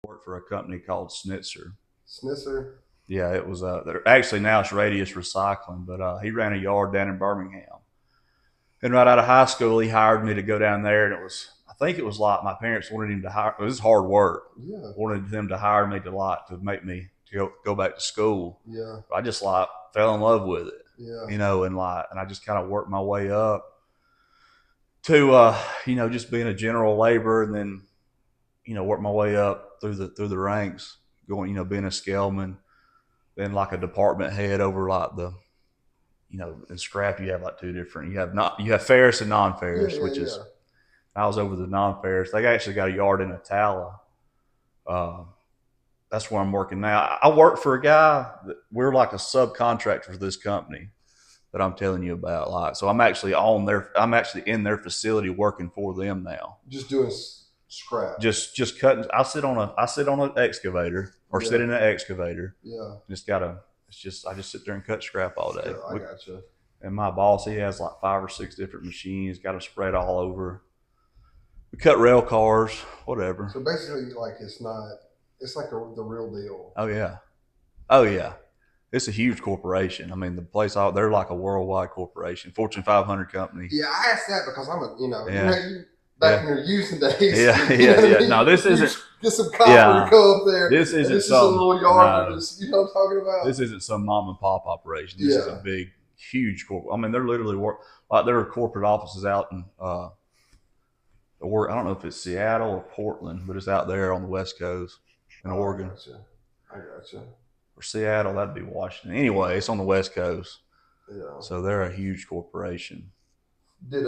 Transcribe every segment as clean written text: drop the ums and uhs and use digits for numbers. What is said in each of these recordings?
worked for a company called Snitzer. Snitzer. Yeah, it was. Actually now it's Radius Recycling, but he ran a yard down in Birmingham. And right out of high school, he hired me to go down there, and it was. I think it was like my parents wanted him to hire. It was hard work. Yeah. Wanted them to hire me to make me to go back to school. Yeah. I just like fell in love with it. Yeah. And I just kind of worked my way up to just being a general laborer, and then work my way up through the ranks, going being a scaleman, then like a department head over like the in scrap you have like two different, you have ferrous and non-ferrous, Yeah. which Yeah. is I was over the non-ferrous. They actually got a yard in Atala. Uh, that's where I'm working now. I work for a guy that we're like a subcontractor for this company that I'm telling you about. Like, so I'm actually in their facility working for them now. Just doing scrap. Just cutting. I sit on an excavator or Yeah. sit in an excavator. Yeah. I just sit there and cut scrap all day. Yeah, I gotcha. And my boss, he has like 5 or 6 different machines, got them spread all over. We cut rail cars, whatever. So basically, like it's like the real deal. Oh yeah. It's a huge corporation. I mean, they're like a worldwide corporation, Fortune 500 company. Yeah, I asked that because I'm Yeah. back in your using days. Yeah, you know what I yeah. mean? No, this You isn't. get some copper Yeah. to go up there. This isn't This is a some. little yard. No. You know what I'm talking about? This isn't some mom and pop operation. This is a Yeah. big, huge corp. I mean, they're literally there are corporate offices out in I don't know if it's Seattle or Portland, but it's out there on the West Coast in Oregon. I gotcha. Or Seattle, that'd be Washington. Anyway, it's on the West Coast, Yeah. so they're a huge corporation. Did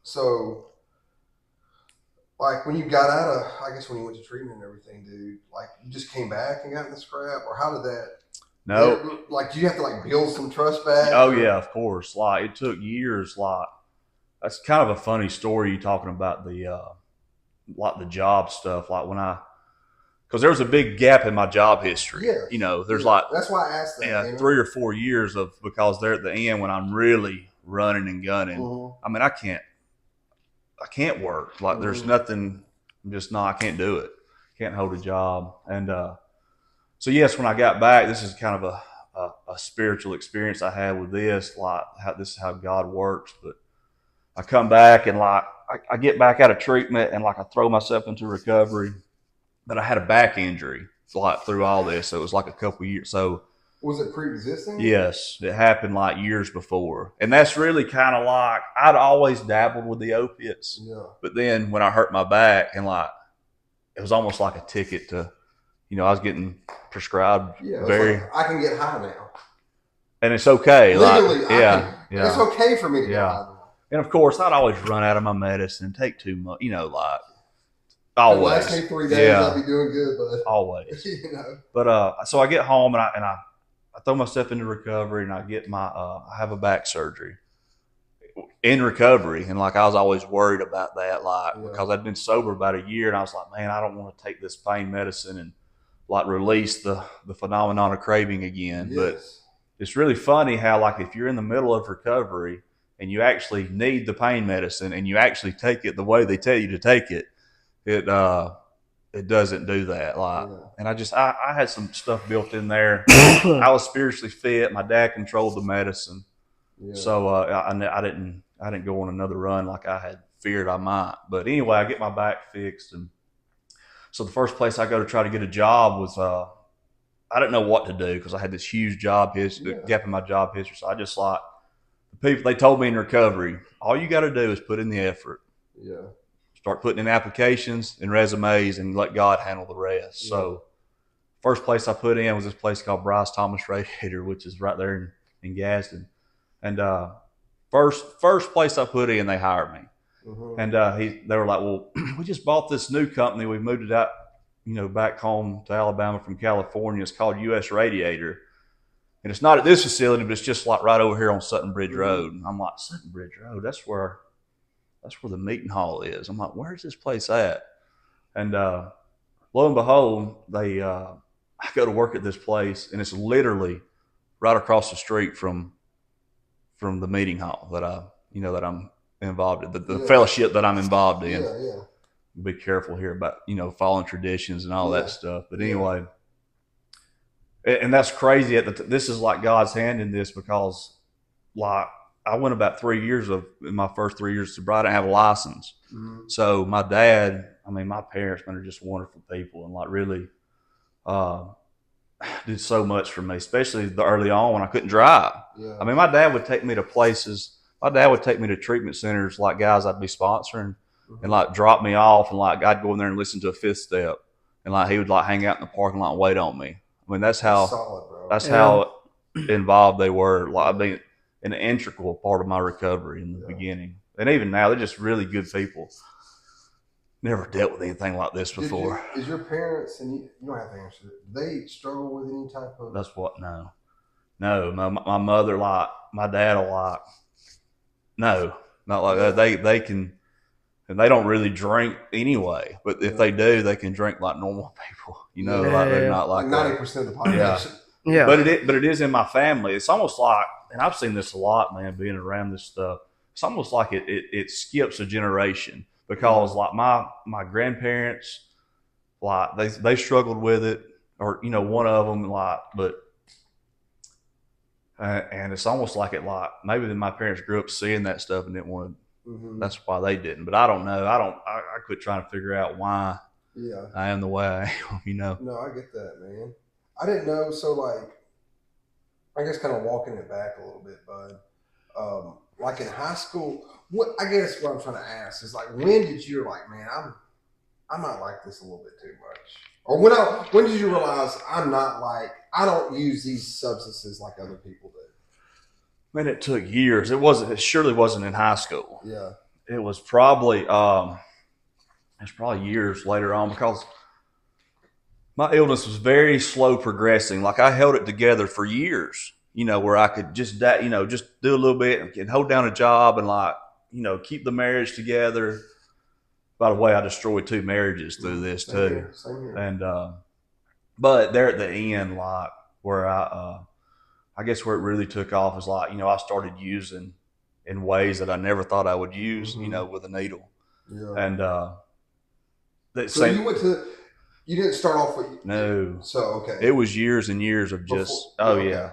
so like when you got out of, I guess when you went to treatment and everything, dude, like you just came back and got in the scrap, or how did that? No, Like, do you have to like build some trust back? oh yeah, of course. Like it took years. Like that's kind of a funny story you talking about the like the job stuff. Like because there was a big gap in my job history. Yes. There's Yeah. like That's why I asked that. 3 or 4 years because they're at the end when I'm really running and gunning. Mm-hmm. I mean, I can't work. Like there's nothing. I'm just not. I can't do it. Can't hold a job. And so yes, when I got back, this is kind of a spiritual experience I had with this. Like this is how God works. But I come back and like I get back out of treatment and like I throw myself into recovery. But I had a back injury like through all this. So it was like a couple years. So Was it pre-existing? yes, it happened like years before. And that's really kind of like I'd always dabbled with the opiates. Yeah. But then when I hurt my back and like it was almost like a ticket to, I was getting prescribed Yeah. very, I can get high now. and it's okay. Legally, like, yeah. It's okay for me to get Yeah. high now. And of course, I'd always run out of my medicine, take too much, like The always. last 3 days, Yeah. I'll be doing good, but Always. you know. But so I get home and I throw myself into recovery and I get I have a back surgery in recovery. And like I was always worried about that, like because I'd been sober about a year and I was like, man, I don't want to take this pain medicine and like release the phenomenon of craving again. Yes. But it's really funny how like if you're in the middle of recovery and you actually need the pain medicine and you actually take it the way they tell you to take it, it doesn't do that. Like, and I had some stuff built in there. I was spiritually fit. My dad controlled the medicine, so I didn't go on another run like I had feared I might. But anyway, I get my back fixed, and so the first place I go to try to get a job was I didn't know what to do because I had this huge job history, gap in my job history. So I just like the people they told me in recovery, all you got to do is put in the effort. Yeah. Start putting in applications and resumes and let God handle the rest. Yeah. So first place I put in was this place called Bryce Thomas Radiator, which is right there in Gadsden. And first place I put in, they hired me. Mm-hmm. And they were like, well, we just bought this new company. We moved it out, back home to Alabama from California. It's called US Radiator. And it's not at this facility, but it's just like right over here on Sutton Bridge Road. And I'm like, Sutton Bridge Road, that's where the meeting hall is. I'm like, where's this place at? And lo and behold, I go to work at this place, and it's literally right across the street from the meeting hall that I'm involved in, the fellowship that I'm involved in. Yeah. be careful here about, following traditions and all that stuff. But anyway, and that's crazy. This is like God's hand in this, because like I went about 3 years in my first 3 years of sobriety, I didn't have a license. Mm-hmm. So my dad, my parents, man, are just wonderful people, and like really did so much for me, especially the early on when I couldn't drive. Yeah. My dad would take me to places. My dad would take me to treatment centers, like guys I'd be sponsoring, and like drop me off, and like I'd go in there and listen to a Fifth Step, and like he would like hang out in the parking lot and wait on me. That's how solid, bro. That's how involved they were. Like an integral part of my recovery in the beginning, and even now they're just really good people. Never dealt with anything like this before. Is your parents, and you don't have to answer it, do they struggle with any type of? That's what. No. My mother, like my dad, a lot. No, not like that. They can, and they don't really drink anyway. But if they do, they can drink like normal people. Like they're not like 90% of the population. Yeah. But it is in my family. It's almost like, and I've seen this a lot, man, being around this stuff. It's almost like it skips a generation, because like my grandparents, like they struggled with it, or one of them, like, but and it's almost like maybe my parents grew up seeing that stuff and didn't want to. Mm-hmm. That's why they didn't. But I don't know. I quit trying to figure out why. Yeah. I am the way I am. No, I get that, man. I didn't know. So like, I guess kind of walking it back a little bit, bud. Like in high school, what I'm trying to ask is like, when did you like, man, I might like this a little bit too much, or when did you realize I don't use these substances like other people do? Man, it took years. It surely wasn't in high school. Yeah, it was probably years later on, because my illness was very slow progressing. Like I held it together for years, where I could just just do a little bit and hold down a job and like, keep the marriage together. By the way, I destroyed 2 marriages through this too. Same here. And, but there at the end, like where I guess where it really took off is like, I started using in ways that I never thought I would use, with a needle. Yeah. And, so you didn't start off with. No. So, okay. It was years and years of just, yeah.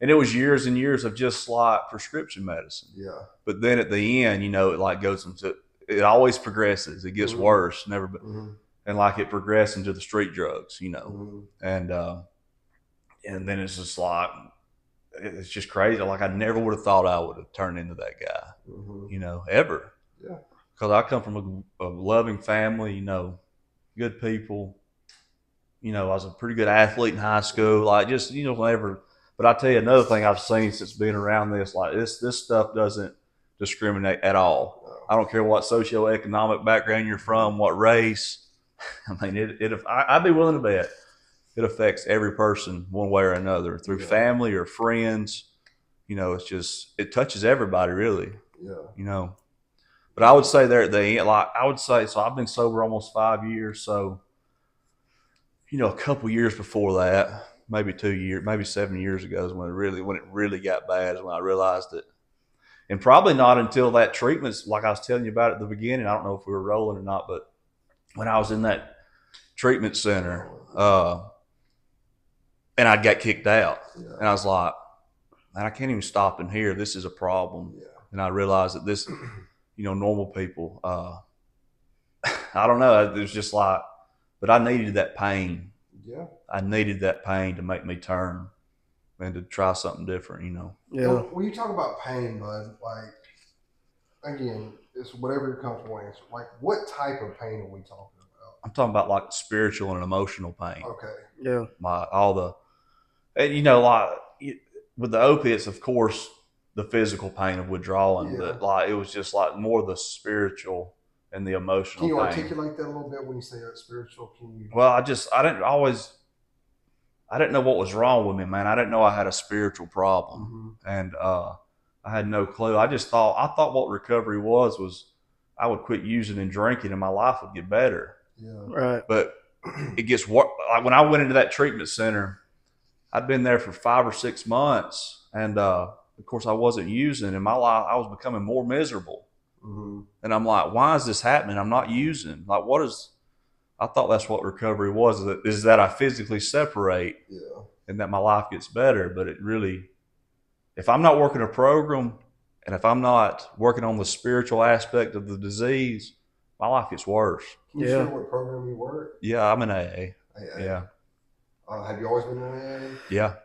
And it was years and years of just like prescription medicine. Yeah. But then at the end, it like goes into, it always progresses. It gets worse. Never. And like it progressed into the street drugs, and then it's just like, it's just crazy. Like I never would have thought I would have turned into that guy, ever. Yeah. Because I come from a loving family, good people. I was a pretty good athlete in high school. Like just, whenever. But I tell you another thing I've seen since being around this, like this stuff doesn't discriminate at all. No. I don't care what socioeconomic background you're from, what race. I'd be willing to bet it affects every person one way or another, through family or friends. It's just, it touches everybody really. Yeah. But I would say there at the end, so I've been sober almost 5 years. So, a couple years before that, maybe 2 years, maybe 7 years ago is when it really got bad, is when I realized it. And probably not until that treatment, like I was telling you about at the beginning. I don't know if we were rolling or not, but when I was in that treatment center, and I got kicked out, and I was like, man, I can't even stop in here. This is a problem. Yeah. And I realized that this, normal people, I don't know. It was just like, but I needed that pain. Yeah. I needed that pain to make me turn and to try something different, Yeah. And when you talk about pain, bud, like, again, it's whatever you're comfortable answering. Like, what type of pain are we talking about? I'm talking about like spiritual and emotional pain. Okay. Yeah. And like with the opiates, of course, the physical pain of withdrawing, but like it was just like more the spiritual and the emotional. Can you pain. Articulate that a little bit when you say that spiritual? Well, I didn't know what was wrong with me, man. I didn't know I had a spiritual problem, and I had no clue. I thought what recovery was I would quit using and drinking, and my life would get better. Yeah, right. But it gets worse. Like when I went into that treatment center, I'd been there for 5 or 6 months, and of course I wasn't using. In my life, I was becoming more miserable. And I'm like, why is this happening? I'm not using. Like, what is, I thought that's what recovery was, is that I physically separate and that my life gets better. But it really, if I'm not working a program and if I'm not working on the spiritual aspect of the disease, my life gets worse. Can you share what program you work? Yeah, I'm in AA. Yeah. Have you always been in AA? Yeah.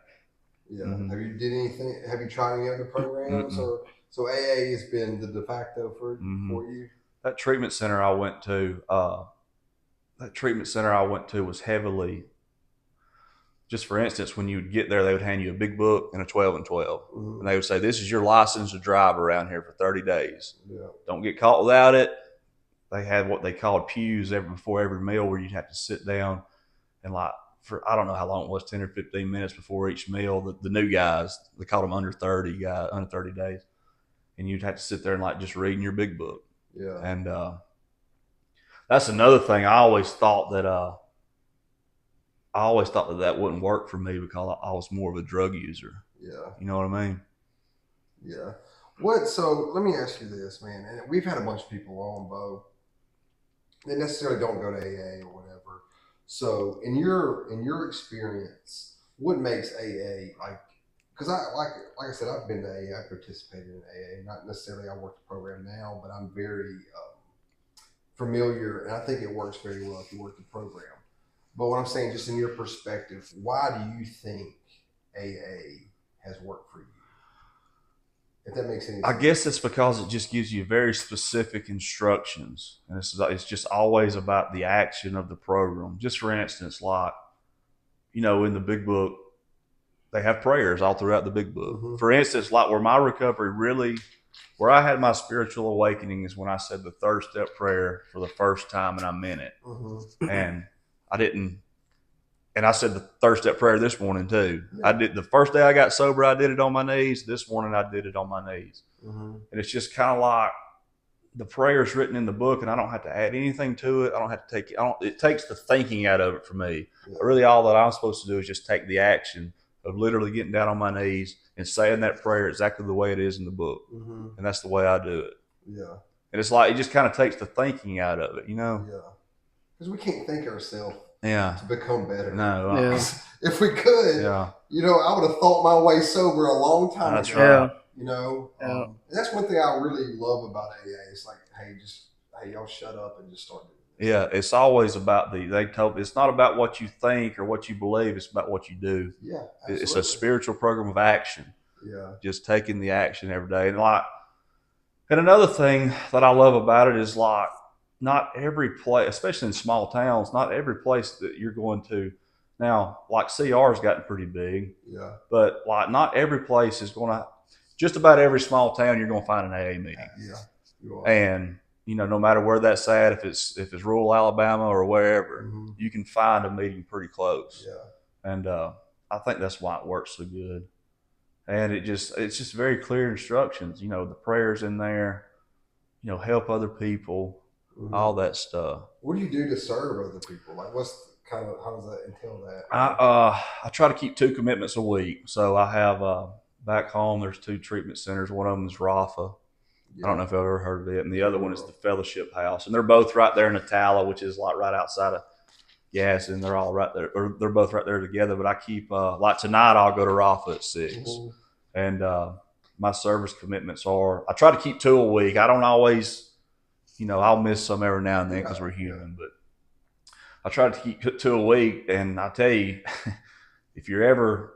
Yeah. Mm-hmm. Have you did anything? Have you tried any other programs? Or so AA has been the de facto for you? That treatment center I went to, was heavily. Just for instance, when you would get there, they would hand you a big book and a 12 and 12. And they would say, this is your license to drive around here for 30 days. Yeah. Don't get caught without it. They had what they called pews before every meal where you'd have to sit down and like, for I don't know how long it was, 10 or 15 minutes before each meal, the new guys, they called them under 30 days. And you'd have to sit there and like just reading your big book. Yeah. And that's another thing. I always thought that that wouldn't work for me because I was more of a drug user. Yeah. You know what I mean? Yeah. So let me ask you this, man. And we've had a bunch of people on, Bo. They necessarily don't go to AA or whatever. So in your experience, what makes AA like? Because like I said, I've been to AA. I participated in AA. Not necessarily I work the program now, but I'm very familiar, and I think it works very well if you work the program. But what I'm saying, just in your perspective, why do you think AA has worked for you? If that makes any sense. I guess it's because it just gives you very specific instructions. And it's just always about the action of the program. Just for instance, like, in the big book, they have prayers all throughout the big book. Mm-hmm. For instance, like where my recovery where I had my spiritual awakening is when I said the third step prayer for the first time and I meant it. Mm-hmm. And I said the third step prayer this morning too. Yeah. I did the first day I got sober, I did it on my knees. This morning I did it on my knees. Mm-hmm. And it's just kind of like the prayer is written in the book and I don't have to add anything to it. I don't have to it takes the thinking out of it for me. Yeah. Really all that I'm supposed to do is just take the action of literally getting down on my knees and saying that prayer exactly the way it is in the book. Mm-hmm. And that's the way I do it. Yeah. And it's like, it just kind of takes the thinking out of it, Yeah. Because we can't think ourselves to become better. No. If we could, I would have thought my way sober a long time ago. That's right. And that's one thing I really love about AA. It's like, hey, y'all shut up and just start doing this. Yeah, it's always about it's not about what you think or what you believe, it's about what you do. Yeah, absolutely. It's a spiritual program of action. Yeah. Just taking the action every day. And another thing that I love about it is like, not every place, especially in small towns, not every place that you're going to now, like CR's gotten pretty big. Yeah. But like not every place is going to, just about every small town, you're going to find an AA meeting. Yeah. You are. And, no matter where that's at, if it's rural Alabama or wherever, mm-hmm. you can find a meeting pretty close. Yeah. And I think that's why it works so good. And it's just very clear instructions, the prayers in there, help other people. Mm-hmm. All that stuff. What do you do to serve other people? Like, how does that entail that? I try to keep 2 commitments a week. So I have back home. There's 2 treatment centers. One of them is Rafa. Yeah. I don't know if I've ever heard of it, and the other one is the Fellowship House, and they're both right there in Atala, which is like right outside of Gadsden. And they're all right there, or they're both right there together. But I keep like tonight, I'll go to Rafa at 6, mm-hmm. and my service commitments are I try to keep 2 a week. I don't always. I'll miss some every now and then because we're human, but I try to keep 2 a week. And I tell you, if you're ever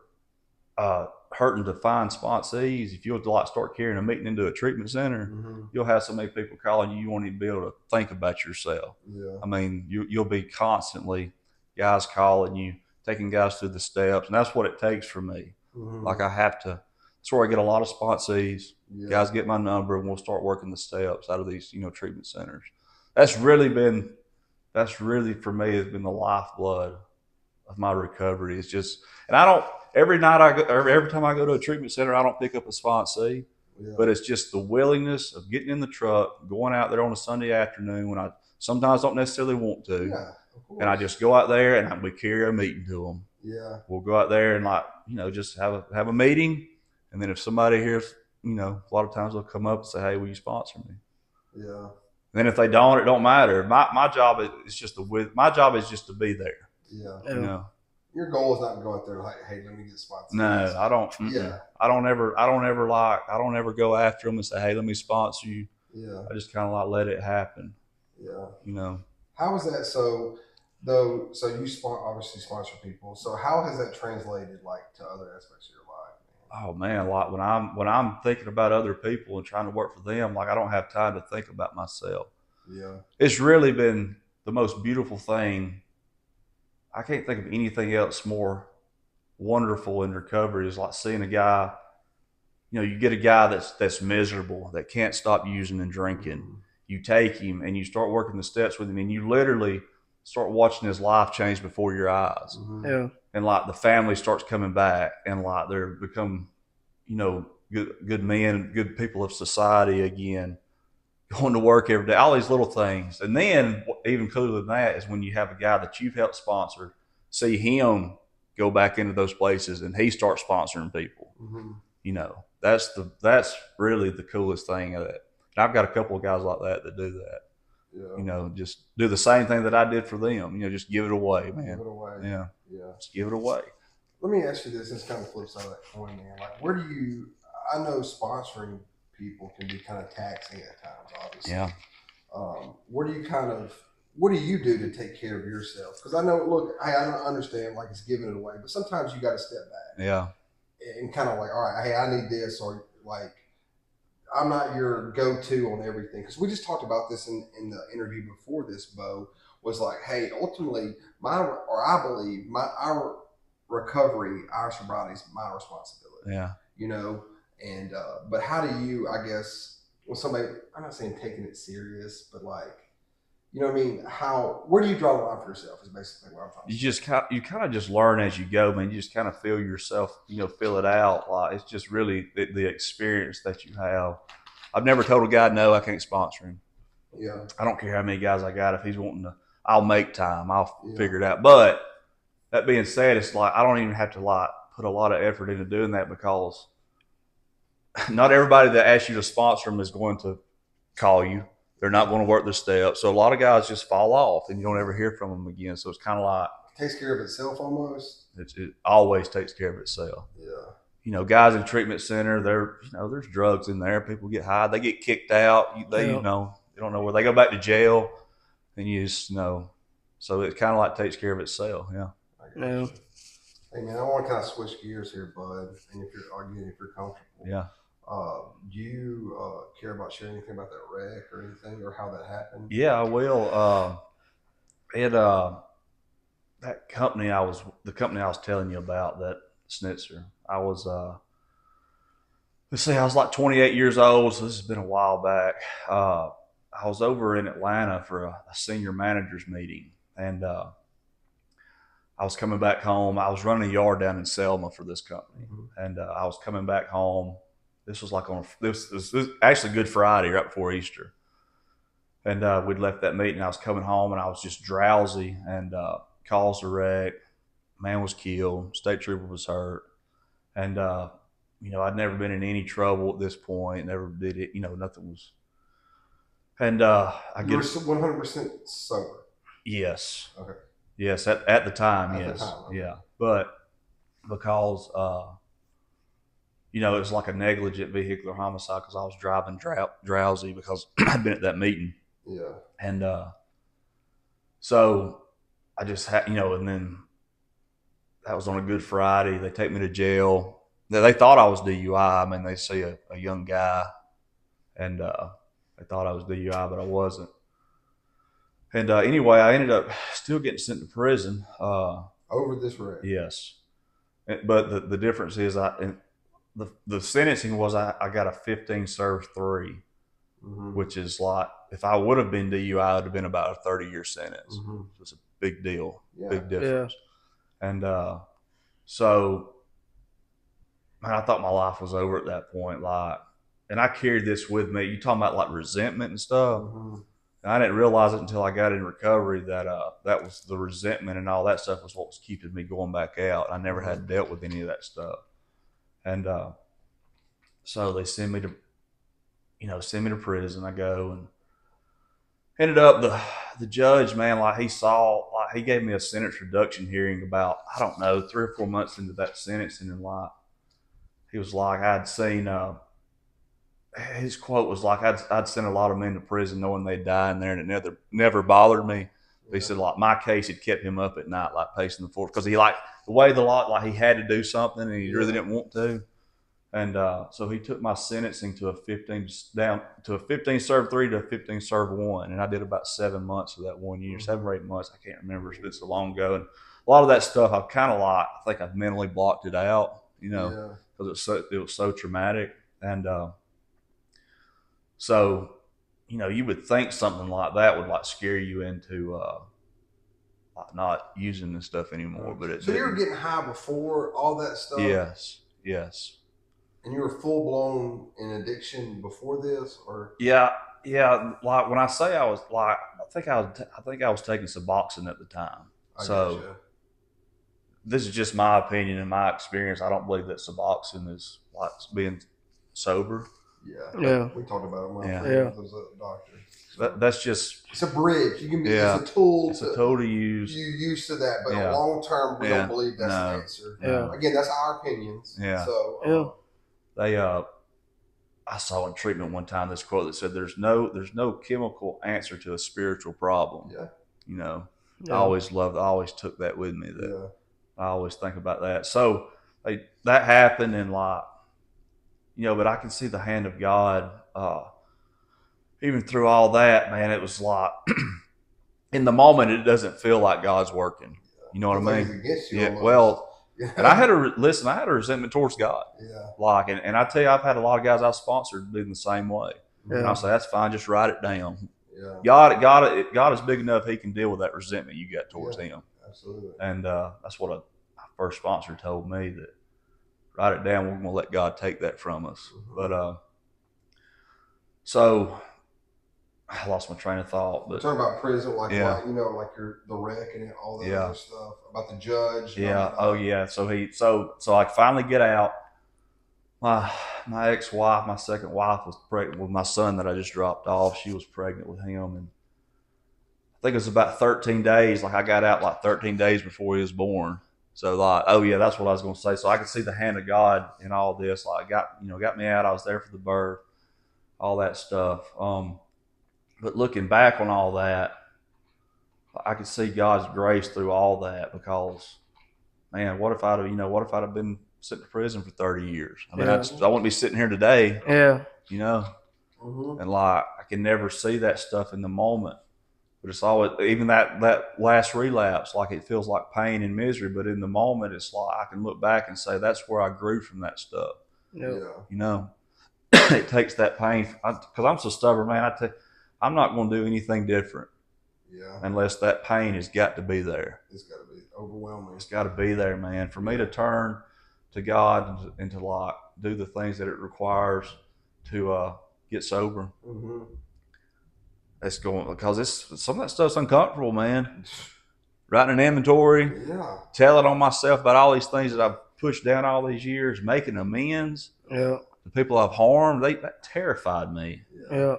hurting to find sponsees, if you'll like start carrying a meeting into a treatment center, mm-hmm. you'll have so many people calling you, you won't even be able to think about yourself. Yeah. I mean, you'll be constantly guys calling you, taking guys through the steps, and that's what it takes for me. Mm-hmm. Like I have to. That's where I get a lot of sponsees. Yeah. Guys get my number and we'll start working the steps out of these, treatment centers. That's really for me has been the lifeblood of my recovery. It's just, and I don't, every time I go to a treatment center, I don't pick up a sponsee, but it's just the willingness of getting in the truck, going out there on a Sunday afternoon when I sometimes don't necessarily want to. Yeah, of course. And I just go out there and we carry a meeting to them. Yeah. We'll go out there and just have a meeting. And then if somebody hears, a lot of times they'll come up and say, hey, will you sponsor me? Yeah. Then if they don't, it don't matter. My job is just my job is just to be there. Yeah. You know. Your goal is not to go out there like, hey, let me get spots. No, I don't. Yeah. I don't ever go after them and say, hey, let me sponsor you. Yeah. I just kind of like let it happen. Yeah. You know. How is that? So you obviously sponsor people. So how has that translated like to other aspects of your life? Oh man, like when I'm thinking about other people and trying to work for them, like I don't have time to think about myself. Yeah. It's really been the most beautiful thing. I can't think of anything else more wonderful in recovery is like seeing a guy. You know, you get a guy that's miserable, that can't stop using and drinking. Mm-hmm. You take him and you start working the steps with him, and you literally start watching his life change before your eyes. Mm-hmm. Yeah. And like the family starts coming back, and like they're become, you know, good men, good people of society again, going to work every day, all these little things. And then even cooler than that is when you have a guy that you've helped sponsor, see him go back into those places and he starts sponsoring people. Mm-hmm. You know, that's really the coolest thing of that. And I've got a couple of guys like that do that. Yeah. You know, just do the same thing that I did for them. You know, just give it away, man. Give it away. Yeah. Yeah. Just give it away. Let me ask you this. It's kind of flip side of that coin, man. Like, I know sponsoring people can be kind of taxing at times, obviously. Yeah. What do you do to take care of yourself? Because I know, look, I don't understand, like, it's giving it away, but sometimes you got to step back. Yeah. And kind of like, all right, hey, I need this, or like, I'm not your go-to on everything. Because we just talked about this in the interview before this, Bo, was like, hey, ultimately, I believe our recovery, our sobriety is my responsibility. Yeah. You know, and but how do you, I guess, when somebody, I'm not saying taking it serious, but like, you know what I mean? Where do you draw the line for yourself is basically what I'm trying to say. You kind of just learn as you go, man. You just kind of feel yourself, you know, feel it out. Like it's just really the experience that you have. I've never told a guy no, I can't sponsor him. Yeah. I don't care how many guys I got. If he's wanting to, I'll make time. I'll figure it out. But that being said, it's like I don't even have to like put a lot of effort into doing that because not everybody that asks you to sponsor them is going to call you. They're not going to work the steps. So a lot of guys just fall off and you don't ever hear from them again. So it's kind of like it takes care of itself almost. It always takes care of itself. Yeah. You know, guys in treatment center, there's drugs in there. People get high. They get kicked out. You know, they don't know where they go back to jail, and you just know. So it kind of like takes care of itself. Yeah. Yeah. Hey man, I want to kind of switch gears here, bud. And if you're comfortable. Yeah. Do you care about sharing anything about that wreck or anything, or how that happened? Yeah, I will. That company the company I was telling you about, that Schnitzer. I was let's see, I was like 28 years old, so this has been a while back. I was over in Atlanta for a senior managers meeting, and I was coming back home. I was running a yard down in Selma for this company, and I was coming back home. This was like this was actually Good Friday, right before Easter, and we'd left that meeting. I was coming home, and I was just drowsy, and caused a wreck. Man was killed. State trooper was hurt, and you know, I'd never been in any trouble at this point. Never did it. You know, nothing was. And you were 100% sober. Yes. Okay. Yes, at the time, At yes, the time, okay. Yeah, but because you know, it was like a negligent vehicular homicide because I was driving drowsy because I'd been at that meeting. Yeah. And so I just had, you know, and then that was on a Good Friday. They take me to jail. They thought I was DUI. I mean, they see a young guy, and they thought I was DUI, but I wasn't. And anyway, I ended up still getting sent to prison. Over this wreck. Yes. But the difference is the sentencing was I got a 15 serve 3, which is like, if I would have been DUI, it would have been about a 30-year sentence. It's a big deal, big difference. Yeah. And so, man, I thought my life was over at that point. Like, and I carried this with me. You talking about like resentment and stuff. And I didn't realize it until I got in recovery that that was the resentment and all that stuff was what was keeping me going back out. I never had dealt with any of that stuff. And so they send me to prison. I go, and ended up the judge, man, like he gave me a sentence reduction hearing about, I don't know, 3 or 4 months into that sentencing, and like he was like, I'd seen his quote was like, I'd sent a lot of men to prison knowing they'd die in there, and it never bothered me. But he Yeah. said like my case had kept him up at night, like pacing the floor, because he like the way the law, like he had to do something and he really didn't want to. And so he took my sentencing to a 15 serve 3 to a 15 serve 1, and I did about 7 months of that 1 year, 7 or 8 months. I can't remember. It's been so long ago, and a lot of that stuff I've kind of like, I think I've mentally blocked it out, Yeah. because it was so traumatic. And so you would think something like that would like scare you into like not using this stuff anymore, but it So you were didn't. getting high before all that stuff? Yes, yes. And you were full blown in addiction before this, or? Yeah, yeah. Like when I say I was like, I think I was taking Suboxone at the time. I So gotcha. this is just my opinion and my experience. I don't believe that Suboxone is like being sober. Yeah. Yeah. We talked about it. My Yeah. friend was a doctor. So That's just it's a bridge. You can be. Yeah. It's a tool. it's a tool to use. You used to that, but Yeah. long term, we Yeah. don't believe that's No. the answer. Yeah. Again, that's our opinions. Yeah. So Yeah. They I saw in treatment one time this quote that said, there's no chemical answer to a spiritual problem. Yeah. I always took that with me, that Yeah. I always think about that. So that happened, and like, but I can see the hand of God, even through all that, man. It was like, in the moment, it doesn't feel like God's working. You know what I It's mean? against you Yeah. almost. Well, Yeah. and I had a resentment towards God. Yeah. Like, and I tell you, I've had a lot of guys I've sponsored doing the same way. And Yeah. I'll say, that's fine, just write it down. Yeah. God is big enough; He can deal with that resentment you got towards Yeah. Him. Absolutely. And that's what a first sponsor told me, that write it down. We're going to let God take that from us. Mhm. But so I lost my train of thought. We're But talking about prison, like Yeah. why, like the wreck and all that Yeah. other stuff about the judge. yeah, oh yeah. So I finally get out. My ex-wife, my second wife, was pregnant with my son that I just dropped off. She was pregnant with him, and I think it was about 13 days. Like I got out like 13 days before he was born. So like, oh yeah, that's what I was going to say. So I could see the hand of God in all this. Like got me out. I was there for the birth, all that stuff. But looking back on all that, I could see God's grace through all that, because, man, what if I'd have been sitting in prison for 30 years? I mean, Yeah. I wouldn't be sitting here today, Yeah. Mm-hmm. and like I can never see that stuff in the moment. But it's always, even that last relapse, like it feels like pain and misery, but in the moment, it's like I can look back and say that's where I grew from that stuff. Yeah. It takes that pain, because I'm so stubborn, man. I'm not going to do anything different Yeah. unless that pain has got to be there. It's got to be overwhelming. It's got to be there, man. For me to turn to God and to like do the things that it requires to get sober. Mm-hmm. It's going, because some of that stuff's uncomfortable, man. Writing an inventory, Yeah. telling on myself about all these things that I've pushed down all these years, making amends. Yeah. The people I've harmed, that terrified me. Yeah.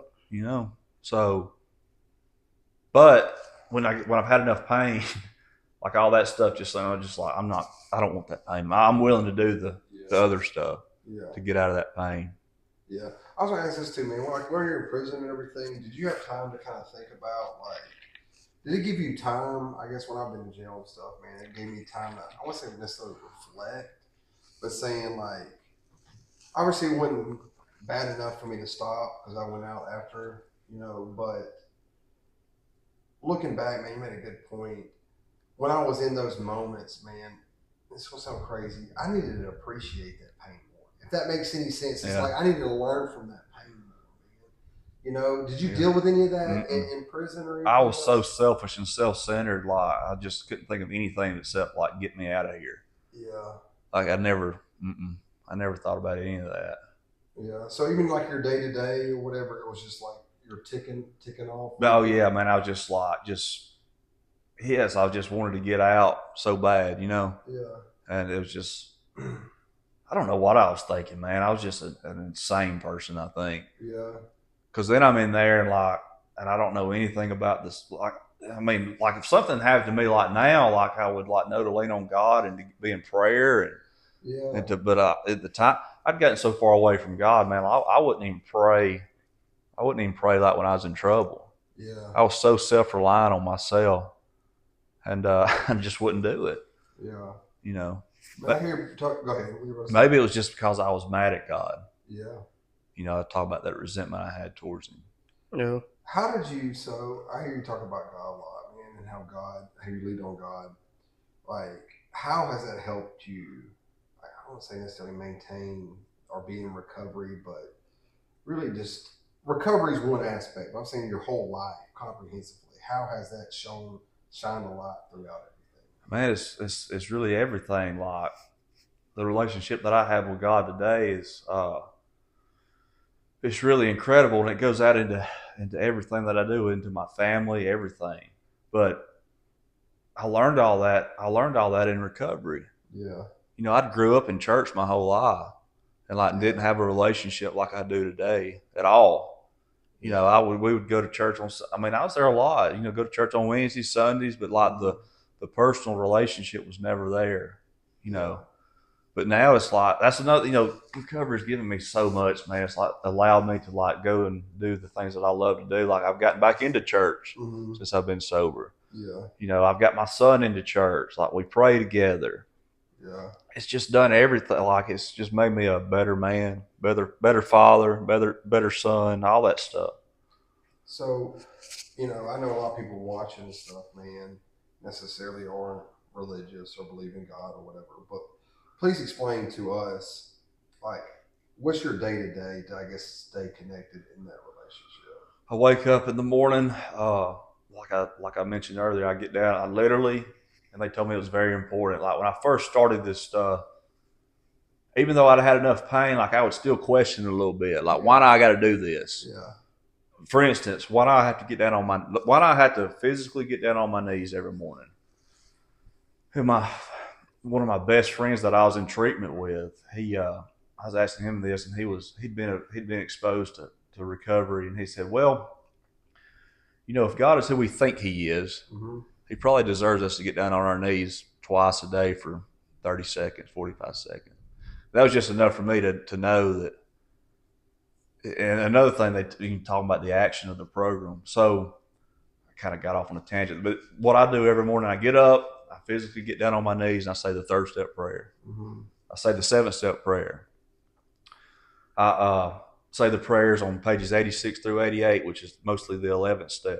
So, but when I've had enough pain, like all that stuff, I'm just like, I don't want that pain. I'm willing to do the other stuff Yeah. to get out of that pain. Yeah. I was going to ask this too, man. Like, when you're in prison and everything, did you have time to kind of think about, like, did it give you time? I guess when I've been in jail and stuff, man, it gave me time to, I won't say necessarily reflect, but saying, like, obviously it wasn't bad enough for me to stop because I went out after, but looking back, man, you made a good point. When I was in those moments, man, this will sound crazy. I needed to appreciate that pain more. If that makes any sense, it's Yeah. like I needed to learn from that pain more, man. Did you Yeah. deal with any of that Mm-mm. in prison or anything? I was so selfish and self-centered. Like I just couldn't think of anything except like get me out of here. Yeah. Like I never thought about any of that. Yeah. So even like your day to day or whatever, it was just like you're ticking off. Oh yeah, man. I was just like, yes, I just wanted to get out so bad, Yeah. and it was just, I don't know what I was thinking, man. I was just an insane person, I think. Yeah. Because then I'm in there and like and I don't know anything about this. Like, I mean, like if something happened to me like now, like I would like know to lean on God and to be in prayer and to, but at the time I'd gotten so far away from God, man, I wouldn't even pray. I wouldn't even pray like when I was in trouble. Yeah. I was so self-reliant on myself, and I just wouldn't do it. Yeah. You know, I hear you talk. Go ahead. Maybe it was just because I was mad at God. Yeah. You know, I talk about that resentment I had towards Him. Yeah. How did you? So I hear you talk about God a lot, man, and how you lead on God. Like, how has that helped you? I don't want to say necessarily maintain or be in recovery, but really just recovery is one aspect. But I'm saying your whole life comprehensively. How has that shined a light throughout everything? Man, it's really everything. Like the relationship that I have with God today is it's really incredible, and it goes out into everything that I do, into my family, everything. But I learned all that. I learned all that in recovery. Yeah. You know, I grew up in church my whole life, and like didn't have a relationship like I do today at all. You know, we would go to church on. I mean, I was there a lot. You know, go to church on Wednesdays, Sundays, but like the personal relationship was never there. You know, but now it's like that's another. You know, recovery's given me so much, man. It's like allowed me to like go and do the things that I love to do. Like I've gotten back into church since I've been sober. Yeah. You know, I've got my son into church. Like we pray together. Yeah. It's just done everything. Like it's just made me a better man, better father, better son, all that stuff. So, you know, I know a lot of people watching this stuff, man, necessarily aren't religious or believe in God or whatever. But please explain to us, like, what's your day to day to, I guess, stay connected in that relationship? I wake up in the morning, like I mentioned earlier. I get down. I literally, and they told me it was very important. Like when I first started this stuff, even though I'd had enough pain, like I would still question it a little bit. Like, why do I got to do this? Yeah. For instance, why do I have to physically get down on my knees every morning? One of my best friends that I was in treatment with, I was asking him this, and he'd been exposed to recovery, and he said, well, you know, if God is who we think He is, He probably deserves us to get down on our knees twice a day for 30 seconds, 45 seconds. That was just enough for me to know that. And another thing, you can talk about the action of the program. So I kind of got off on a tangent, but what I do every morning, I get up, I physically get down on my knees, and I say the third step prayer. I say the 7th step prayer. I say the prayers on pages 86 through 88, which is mostly the 11th step.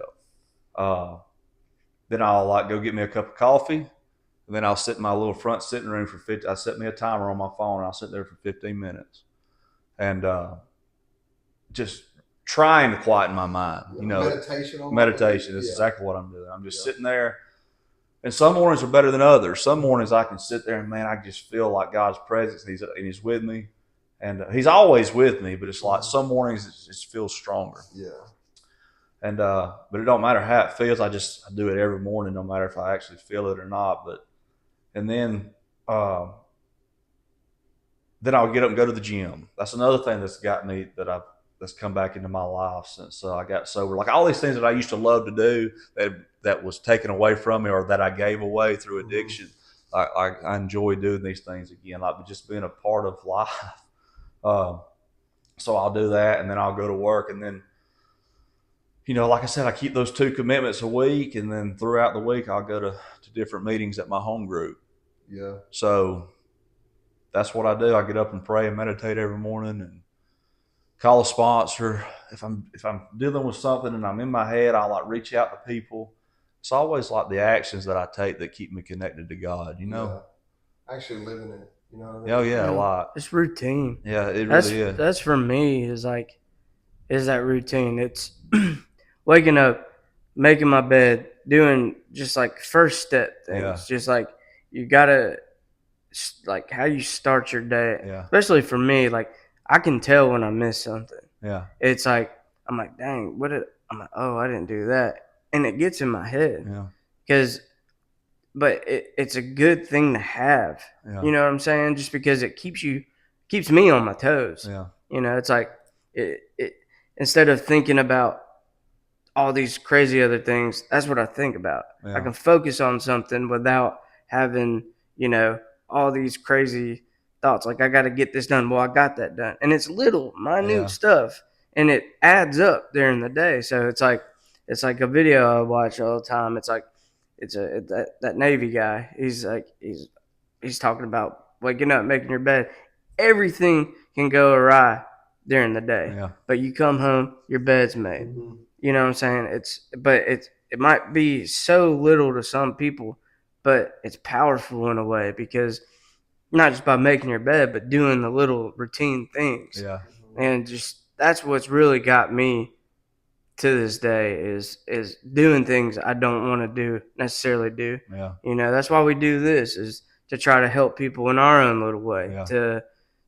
Then I'll like go get me a cup of coffee, and then I'll sit in my little front sitting room for 50. I set me a timer on my phone, and I'll sit there for 15 minutes, and just trying to quieten my mind. You know, meditation is exactly what I'm doing. I'm just sitting there, and some mornings are better than others. Some mornings I can sit there and man, I just feel like God's presence. He's with me, and He's always with me. But it's like some mornings it just feels stronger. Yeah. And but it don't matter how it feels. I do it every morning, no matter if I actually feel it or not. And then I'll get up and go to the gym. That's another thing that's got me that's come back into my life since I got sober. Like all these things that I used to love to do that was taken away from me or that I gave away through addiction. I enjoy doing these things again, like just being a part of life. So I'll do that, and then I'll go to work, and then, you know, like I said, I keep those 2 commitments a week, and then throughout the week I'll go to different meetings at my home group. Yeah. So that's what I do. I get up and pray and meditate every morning, and call a sponsor. If I'm dealing with something and I'm in my head, I'll like reach out to people. It's always like the actions that I take that keep me connected to God, you know? Yeah. Actually living it, you know what I mean? Oh yeah, a lot. It's routine. Yeah, it really is. That's for me is that routine. It's waking up, making my bed, doing just like first step things. Yeah. Just like you gotta like how you start your day. Yeah. Especially for me, like I can tell when I miss something. Yeah. It's like I'm like, dang, I'm like, oh, I didn't do that, and it gets in my head. Yeah. But it's a good thing to have. Yeah. You know what I'm saying? Just because it keeps me on my toes. Yeah. You know, it's like it instead of thinking about all these crazy other things. That's what I think about. Yeah. I can focus on something without having, all these crazy thoughts. Like, I got to get this done. Well, I got that done. And it's little, minute Yeah. stuff. And it adds up during the day. So it's like a video I watch all the time. It's like, that Navy guy. He's like, he's talking about waking up, making your bed. Everything can go awry during the day. Yeah. But you come home, your bed's made. Mm-hmm. You know what I'm saying? It might be so little to some people, but it's powerful in a way, because not just by making your bed, but doing the little routine things. Yeah. And just that's what's really got me to this day is doing things I don't want to necessarily do. Yeah. That's why we do this, is to try to help people in our own little way, Yeah.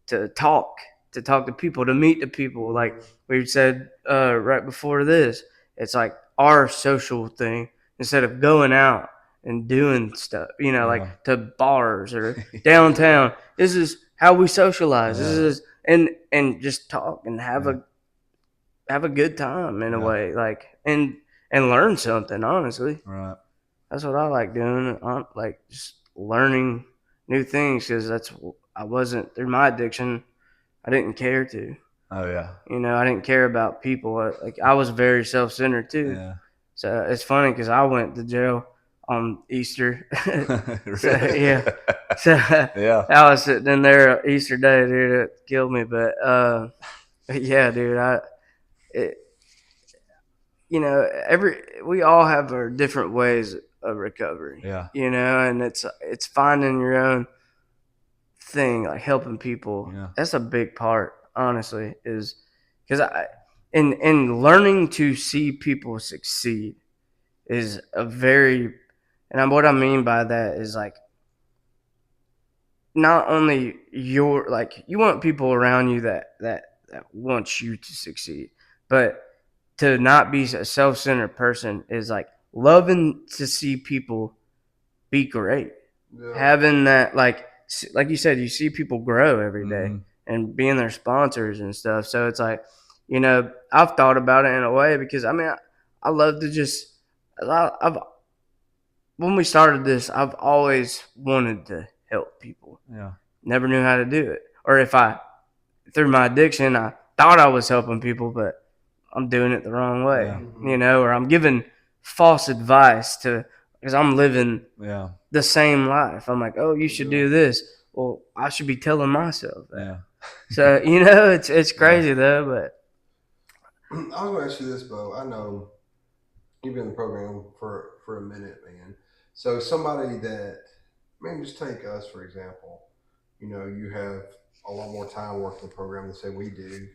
to talk to people, to meet the people. Like we said right before this, it's like our social thing, instead of going out and doing stuff, like to bars or downtown. This is how we socialize. Yeah. This is and just talk and have a good time in a way, like and learn something. Honestly, Right. that's what I like doing. Like just learning new things, because I wasn't through my addiction. I didn't care to. Oh yeah. I didn't care about people. Like I was very self-centered too. Yeah. So it's funny because I went to jail on Easter. So, yeah. So Yeah. I was sitting in there Easter Day, dude. It killed me, but yeah, dude. We all have our different ways of recovery. Yeah. And it's finding your own thing, like helping people. Yeah. That's a big part, honestly, is because in learning to see people succeed is what I mean by that is like, not only you want people around you that want you to succeed, but to not be a self-centered person is like loving to see people be great. Yeah. Having that, like you said, you see people grow every day Mhm. and being their sponsors and stuff. So it's like, I've thought about it in a way, because I love to just, I've when we started this, I've always wanted to help people. Yeah. Never knew how to do it. Or if through my addiction, I thought I was helping people, but I'm doing it the wrong way, Yeah. or I'm giving false advice because I'm living Yeah. the same life. I'm like, oh, you should do this. Well, I should be telling myself that. Yeah. So, it's crazy though, but I was going to ask you this, Bo. I know you've been in the program for a minute, man. So somebody that, just take us, for example. You have a lot more time working the program than say we do.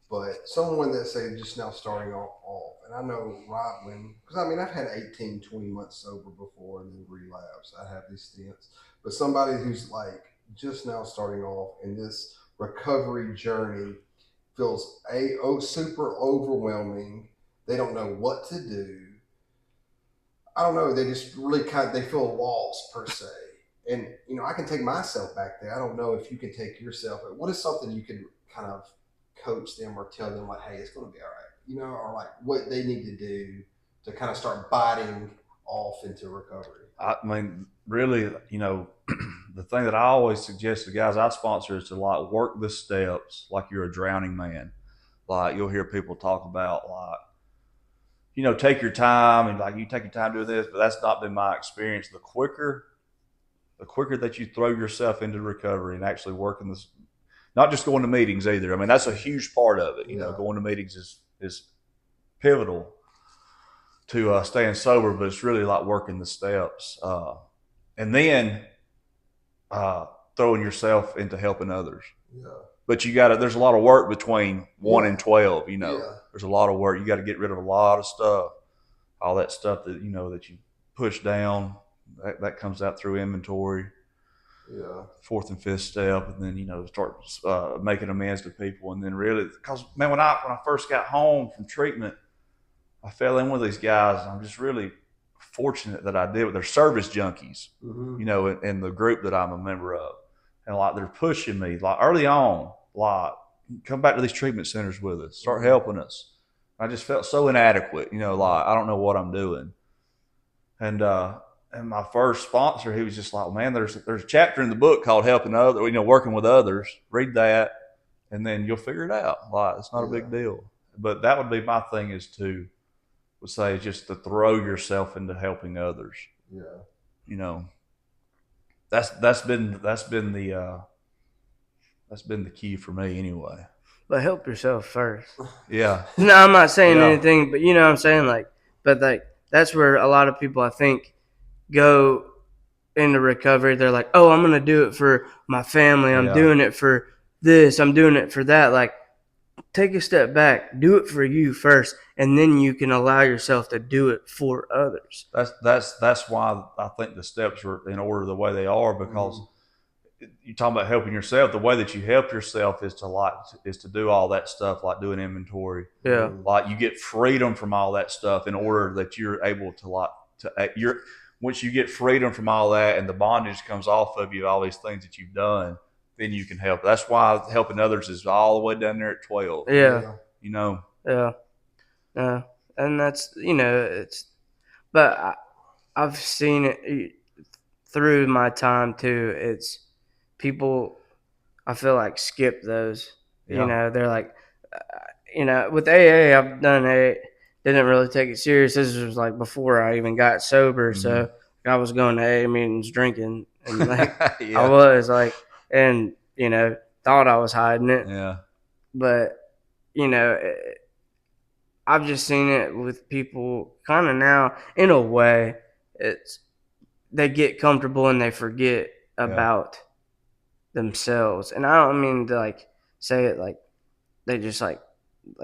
But someone that say just now starting off, and I know right when, because I've had 18, 20 months sober before and then relapse. I have these stints. But somebody who's like just now starting off in this recovery journey feels super overwhelming. They don't know what to do. I don't know. They just really they feel lost per se. And I can take myself back there. I don't know if you can take yourself. What is something you could kind of coach them or tell them, like, hey, it's going to be all right, or like what they need to do to kind of start biting off into recovery? I mean, really, the thing that I always suggest to guys I sponsor is to like work the steps like you're a drowning man. Like you'll hear people talk about like, take your time and like you take your time doing this, but that's not been my experience. The quicker that you throw yourself into recovery and actually working this, not just going to meetings either. I mean, that's a huge part of it. Going to meetings is pivotal to staying sober, but it's really like working the steps. And then throwing yourself into helping others. Yeah. But there's a lot of work between 1 and 12, Yeah. There's a lot of work. You got to get rid of a lot of stuff. All that stuff that, that you push down, that comes out through inventory. Yeah. 4th and 5th step, and then start making amends to people, and then really, because man, when I first got home from treatment, I fell in with these guys, and I'm just really fortunate that I did. They're service junkies, in the group that I'm a member of, and like they're pushing me like early on, like come back to these treatment centers with us, start helping us. I just felt so inadequate. Like I don't know what I'm doing. And my first sponsor, he was just like, man, there's a chapter in the book called helping others, working with others. Read that, and then you'll figure it out. Like it's not a big deal. But that would be my thing would say just to throw yourself into helping others. Yeah. That's been the key for me anyway. But help yourself first. Yeah. No, I'm not saying Yeah. anything, but you know what I'm saying? But that's where a lot of people, I think, go into recovery. They're like, oh, I'm going to do it for my family. I'm doing it for this. I'm doing it for that. Like, take a step back. Do it for you first, and then you can allow yourself to do it for others. That's why I think the steps are in order the way they are, because you talk about helping yourself. The way that you help yourself is to do all that stuff, like doing inventory. Yeah. Like you get freedom from all that stuff in order that you're able to once you get freedom from all that and the bondage comes off of you, all these things that you've done, then you can help. That's why helping others is all the way down there at 12. Yeah. Yeah. Yeah. And that's, but I've seen it through my time too. It's people, I feel like, skip those. Yeah. They're like, with AA, I've done AA, didn't really take it serious. This was like before I even got sober. So I was going to AA meetings drinking, and like I was like, and thought I was hiding it. Yeah. But I've just seen it with people kind of now. In a way, they get comfortable and they forget about themselves. And I don't mean to like say it like they just like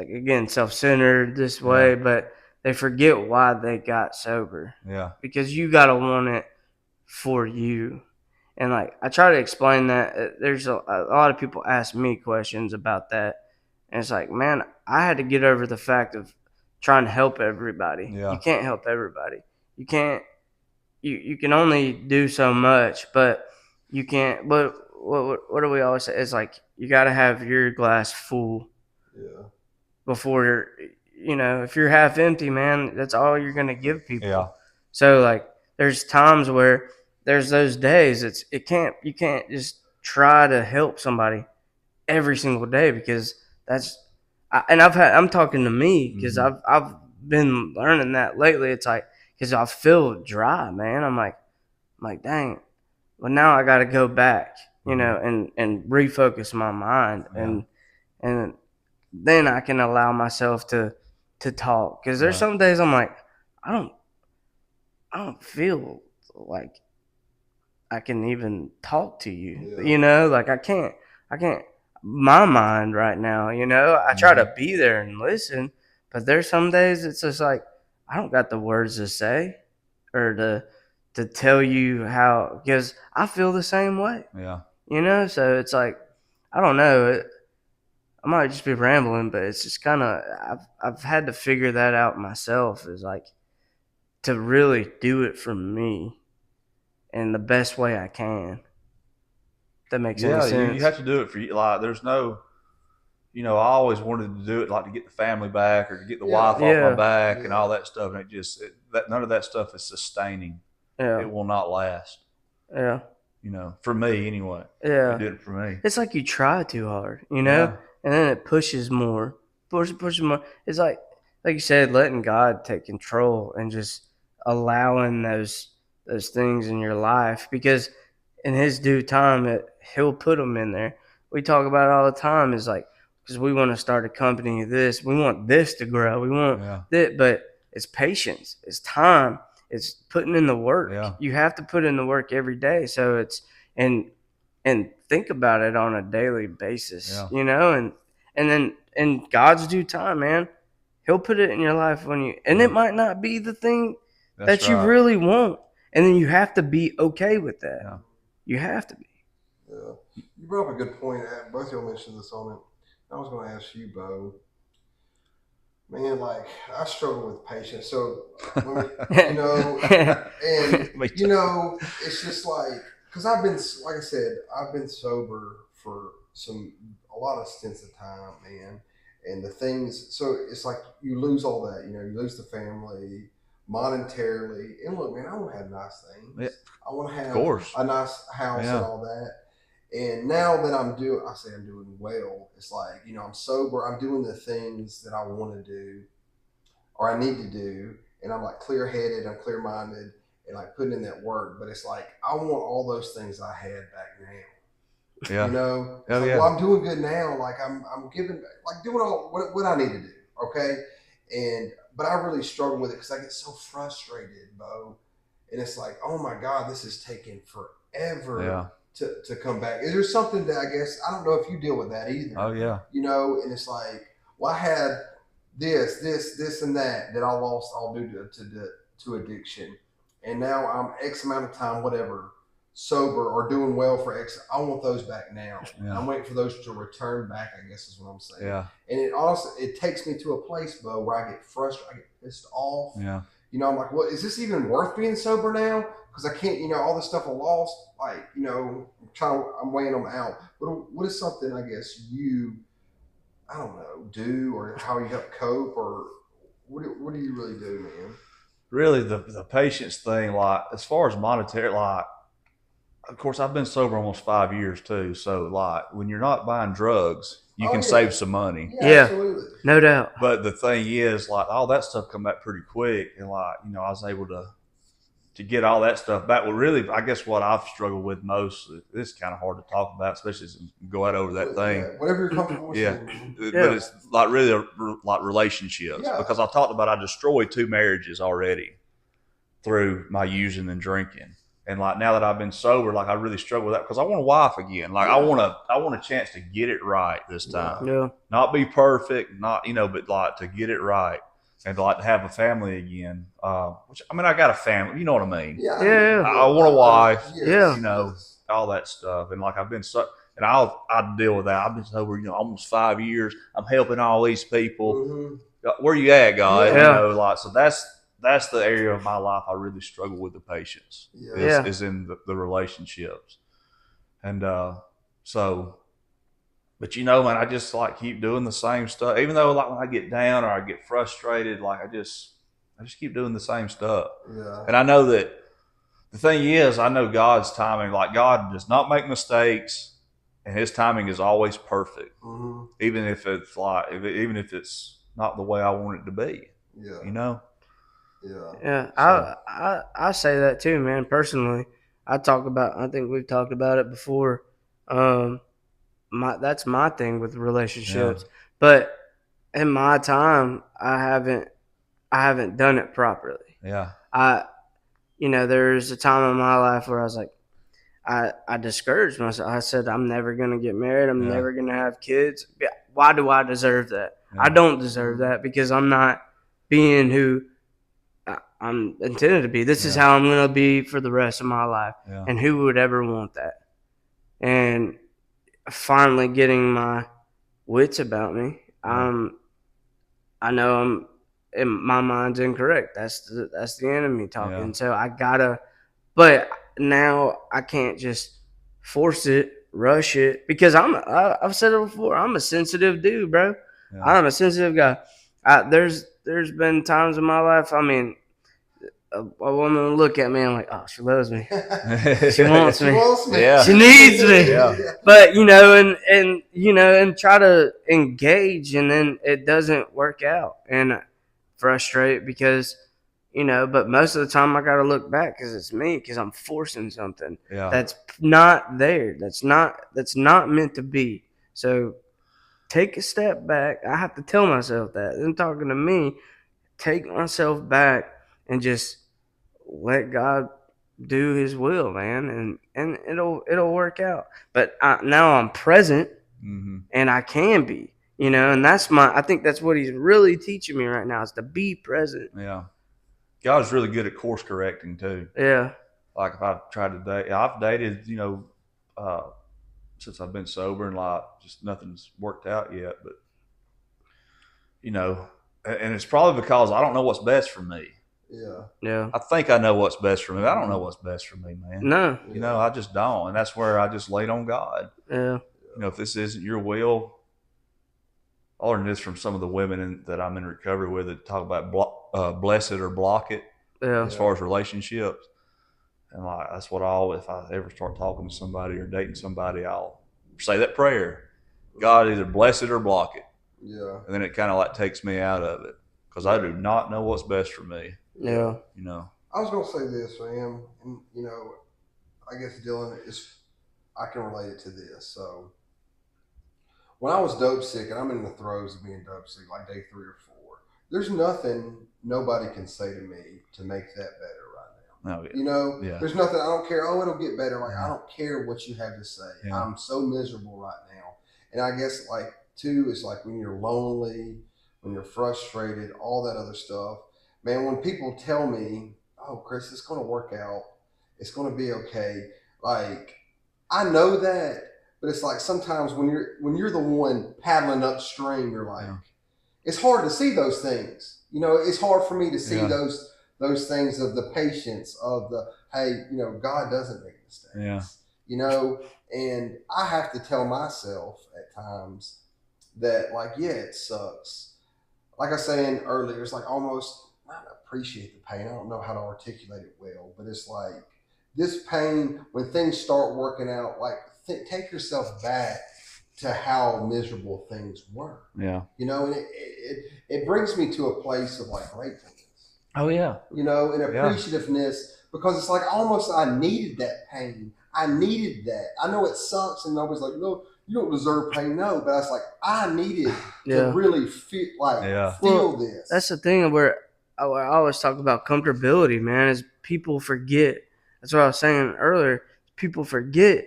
again self-centered this way, but they forget why they got sober. Yeah. Because you gotta want it for you. And like I try to explain that. There's a lot of people ask me questions about that, and it's like, man, I had to get over the fact of trying to help everybody. Yeah. You can't help everybody. You can't. You can only do so much, but you can't. But what do we always say? It's like you got to have your glass full. Yeah. Before if you're half empty, man, that's all you're gonna give people. Yeah. So like, there's times where there's those days. You can't just try to help somebody every single day, because I'm talking to me, because I've been learning that lately. It's like, because I feel dry, man. I'm like, dang. Well, now I got to go back, and refocus my mind, and then I can allow myself to talk. Because there's some days I'm like, I don't feel like I can even talk to you. Like I can't. My mind right now, I try to be there and listen, but there's some days it's just like I don't got the words to say or to tell you how, because I feel the same way. Yeah. So it's like, I don't know. I might just be rambling, but it's just kind of, I've had to figure that out myself, is like to really do it for me in the best way I can. If that makes any sense. You have to do it for you. Like, there's no, I always wanted to do it like to get the family back or to get the wife off my back and all that stuff. And none of that stuff is sustaining. Yeah. It will not last. Yeah. For me anyway. Yeah. It did it for me. It's like you try too hard, Yeah. and then it pushes more. Pushes more. It's like you said, letting God take control and just allowing those things in your life, because in His due time, He'll put them in there. We talk about it all the time. Is like, because we want to start a company of this, we want this to grow, we want that, but it's patience, it's time, it's putting in the work. Yeah. You have to put in the work every day. So it's and think about it on a daily basis, and then in God's due time, man, He'll put it in your life it might not be the thing that you really want, and then you have to be okay with that. Yeah. You have to be. Yeah, you brought up a good point. Both of y'all mentioned this on it. I was going to ask you, Bo. Man, like I struggle with patience. So, and it's just like, because I've been, like I said, I've been sober for a lot of stints of time, man. and the things. So it's like you lose all that. You know, you lose the family monetarily. And look, man, I want to have nice things. Yeah, I want to of have course. a nice house and Yeah. all that. And now that I'm doing well. It's like, you know, I'm sober. I'm doing the things that I want to do or I need to do, and I'm like clear headed, I'm clear minded, and like putting in that work. But it's like I want all those things I had back now. Yeah. You know, it's Oh, like, yeah. well, I'm doing good now. Like I'm giving, like doing all what I need to do. Okay, but I really struggle with it because I get so frustrated, Bo, and it's like, oh my God, this is taking forever. Yeah. To come back. Is there something that I guess I don't know if you deal with that either? Oh, yeah. You know, and it's like, well, I had this, and that I lost all due to addiction, and now I'm X amount of time, whatever, sober or doing well for X. I want those back now. Yeah. I'm waiting for those to return back. I guess is what I'm saying. Yeah. And it takes me to a place, Bo, where I get frustrated, I get pissed off. Yeah. You know, I'm like, well, is this even worth being sober now? Because I can't, you know, all this stuff I lost, like, you know, I'm weighing them out. But what is something, I guess, I don't know, do or how you help cope or what do you really do, man? Really, the patience thing, like as far as monetary, like of course I've been sober almost 5 years too. So like when you're not buying drugs, you Oh, can yeah. save some money. Yeah. Absolutely. No doubt. But the thing is, like all that stuff come back pretty quick, and like you know, I was able to get all that stuff back. Well, really, I guess what I've struggled with most, it's kind of hard to talk about, especially as you go out over that thing. Yeah, whatever you're comfortable with. Yeah. saying. But it's like really like relationships, Yeah. because I talked about I destroyed 2 marriages already through my using and drinking. And like now that I've been sober, like I really struggle with that because I want a wife again. Like I want a chance to get it right this time. Yeah. Not be perfect, not, you know, but like to get it right and to like to have a family again. Which I mean, I got a family, you know what I mean? Yeah. Yeah. I want a wife, Yeah. you know, all that stuff. And like I've been so, and I deal with that. I've been sober, you know, almost 5 years. I'm helping all these people. Mm-hmm. Where you at, God? Yeah. You know, like so that's the area of my life I really struggle with the patience. Yeah. Is in the relationships. And so, but you know, man, I just like keep doing the same stuff. Even though like when I get down or I get frustrated, like I just keep doing the same stuff. Yeah. And I know that the thing is, I know God's timing. Like God does not make mistakes, and His timing is always perfect. Mm-hmm. Even if it's not the way I want it to be. Yeah. You know. Yeah. Yeah, So- I say that too, man. Personally, I think we've talked about it before. That's my thing with relationships. But in my time, I haven't done it properly. Yeah. There's a time in my life where I was like, I discouraged myself. I said, I'm never gonna get married. I'm Yeah. never gonna have kids. Why do I deserve that? Yeah. I don't deserve that because I'm not being who I'm intended to be. This is Yeah. how I'm going to be for the rest of my life. Yeah. And who would ever want that? And finally getting my wits about me. Yeah. I know my mind's incorrect. That's the enemy talking. Yeah. So I gotta, but now I can't just force it, rush it, because I've said it before. I'm a sensitive dude, bro. Yeah. I'm a sensitive guy. There's been times in my life. I mean, a woman will look at me and I'm like, oh, she loves me. She wants me. She wants me. Yeah. She needs me. Yeah. But and try to engage, and then it doesn't work out, and frustrate because But most of the time, I got to look back because it's me, because I'm forcing something Yeah. that's not there. That's not meant to be. So take a step back. I have to tell myself that. I'm talking to me. Take myself back and just let God do His will, man, and it'll work out. But now I'm present, Mm-hmm. and I can be, and I think that's what He's really teaching me right now, is to be present. Yeah. God's really good at course correcting too. Yeah, Like if I've tried to date, I've dated, since I've been sober, and like just nothing's worked out yet. But and it's probably because I don't know what's best for me. Yeah. I think I know what's best for me. I don't know what's best for me, man. no, I just don't, and that's where I just laid on God. yeah, If this isn't your will, I learned this from some of the women that I'm in recovery with that talk about bless it or block it Yeah. as far as relationships. And like that's what I always, if I ever start talking to somebody or dating somebody, I'll say that prayer. God, either bless it or block it. Yeah. And then it kind of like takes me out of it because I do not know what's best for me. Yeah. You know. I was gonna say this, man, and I guess Dylan I can relate it to this. So when I was dope sick, and I'm in the throes of being dope sick, like day 3 or 4, there's nothing nobody can say to me to make that better right now. Oh, yeah. There's nothing. I don't care. Oh, it'll get better. Like Yeah. I don't care what you have to say. Yeah. I'm so miserable right now, and I guess like too, it's like when you're lonely, when you're frustrated, all that other stuff. Man, when people tell me, "Oh, Chris, it's going to work out. It's going to be okay," like I know that, but it's like sometimes when you're the one paddling upstream, you're like, Yeah. it's hard to see those things. It's hard for me to see Yeah. those things of the patience of the hey, God doesn't make mistakes. Yeah. And I have to tell myself at times that like, yeah, it sucks. Like I was saying earlier, it's like almost not appreciate the pain. I don't know how to articulate it well, but it's like this pain when things start working out. Like take yourself back to how miserable things were. Yeah. And it brings me to a place of like gratefulness. Oh yeah. And appreciativeness because it's like almost I needed that pain. I needed that. I know it sucks, and nobody's like, no, you don't deserve pain. No, but I was like, I needed to really feel this. That's the thing where I always talk about comfortability, man. Is people forget. That's what I was saying earlier. People forget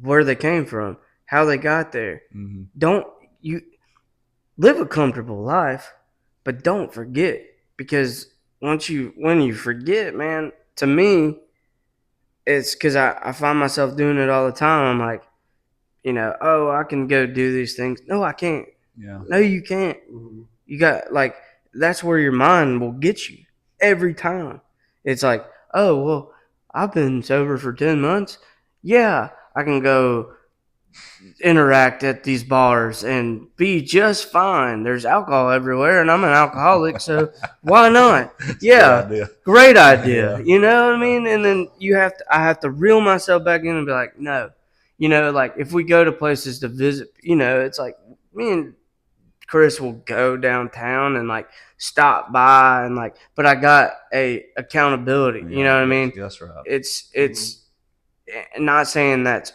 where they came from, how they got there. Mm-hmm. Don't you live a comfortable life, but don't forget, because when you forget, man, to me, it's because I find myself doing it all the time. I'm like, oh, I can go do these things. No, I can't. Yeah. No, you can't. Mm-hmm. You got that's where your mind will get you every time. It's like, oh, well, I've been sober for 10 months. Yeah, I can go interact at these bars and be just fine. There's alcohol everywhere, and I'm an alcoholic, so why not? Yeah, great idea. You know what I mean? And then I have to reel myself back in and be like, no. Like if we go to places to visit, it's like me and Chris will go downtown and like stop by and but I got a accountability. You know what I mean? That's right. It's not saying that's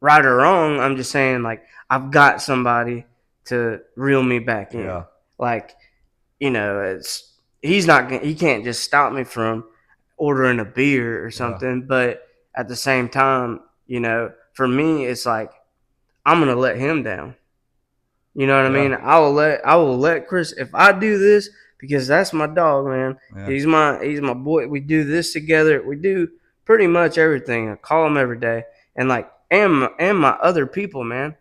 right or wrong. I'm just saying I've got somebody to reel me back in. Yeah. He can't just stop me from ordering a beer or something. Yeah. But at the same time, for me, it's like I'm gonna let him down. You know what I mean? I will let Chris, if I do this, because that's my dog, man. Yeah. He's my boy. We do this together. We do pretty much everything. I call him every day, and my other people, man.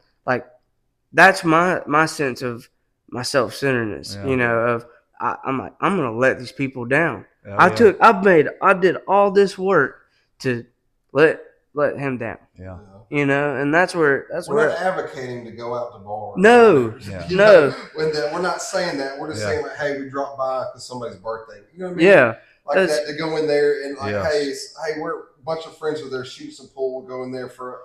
That's my sense of my self-centeredness. Yeah. I'm gonna let these people down. Oh, I did all this work to let him down. Yeah. And that's where we're not advocating to go out to bars. No, no. We're not saying that. We're just saying hey, we dropped by because somebody's birthday. You know what I mean? Yeah. That to go in there and hey, we're a bunch of friends with there shooting some pool. We'll go in there for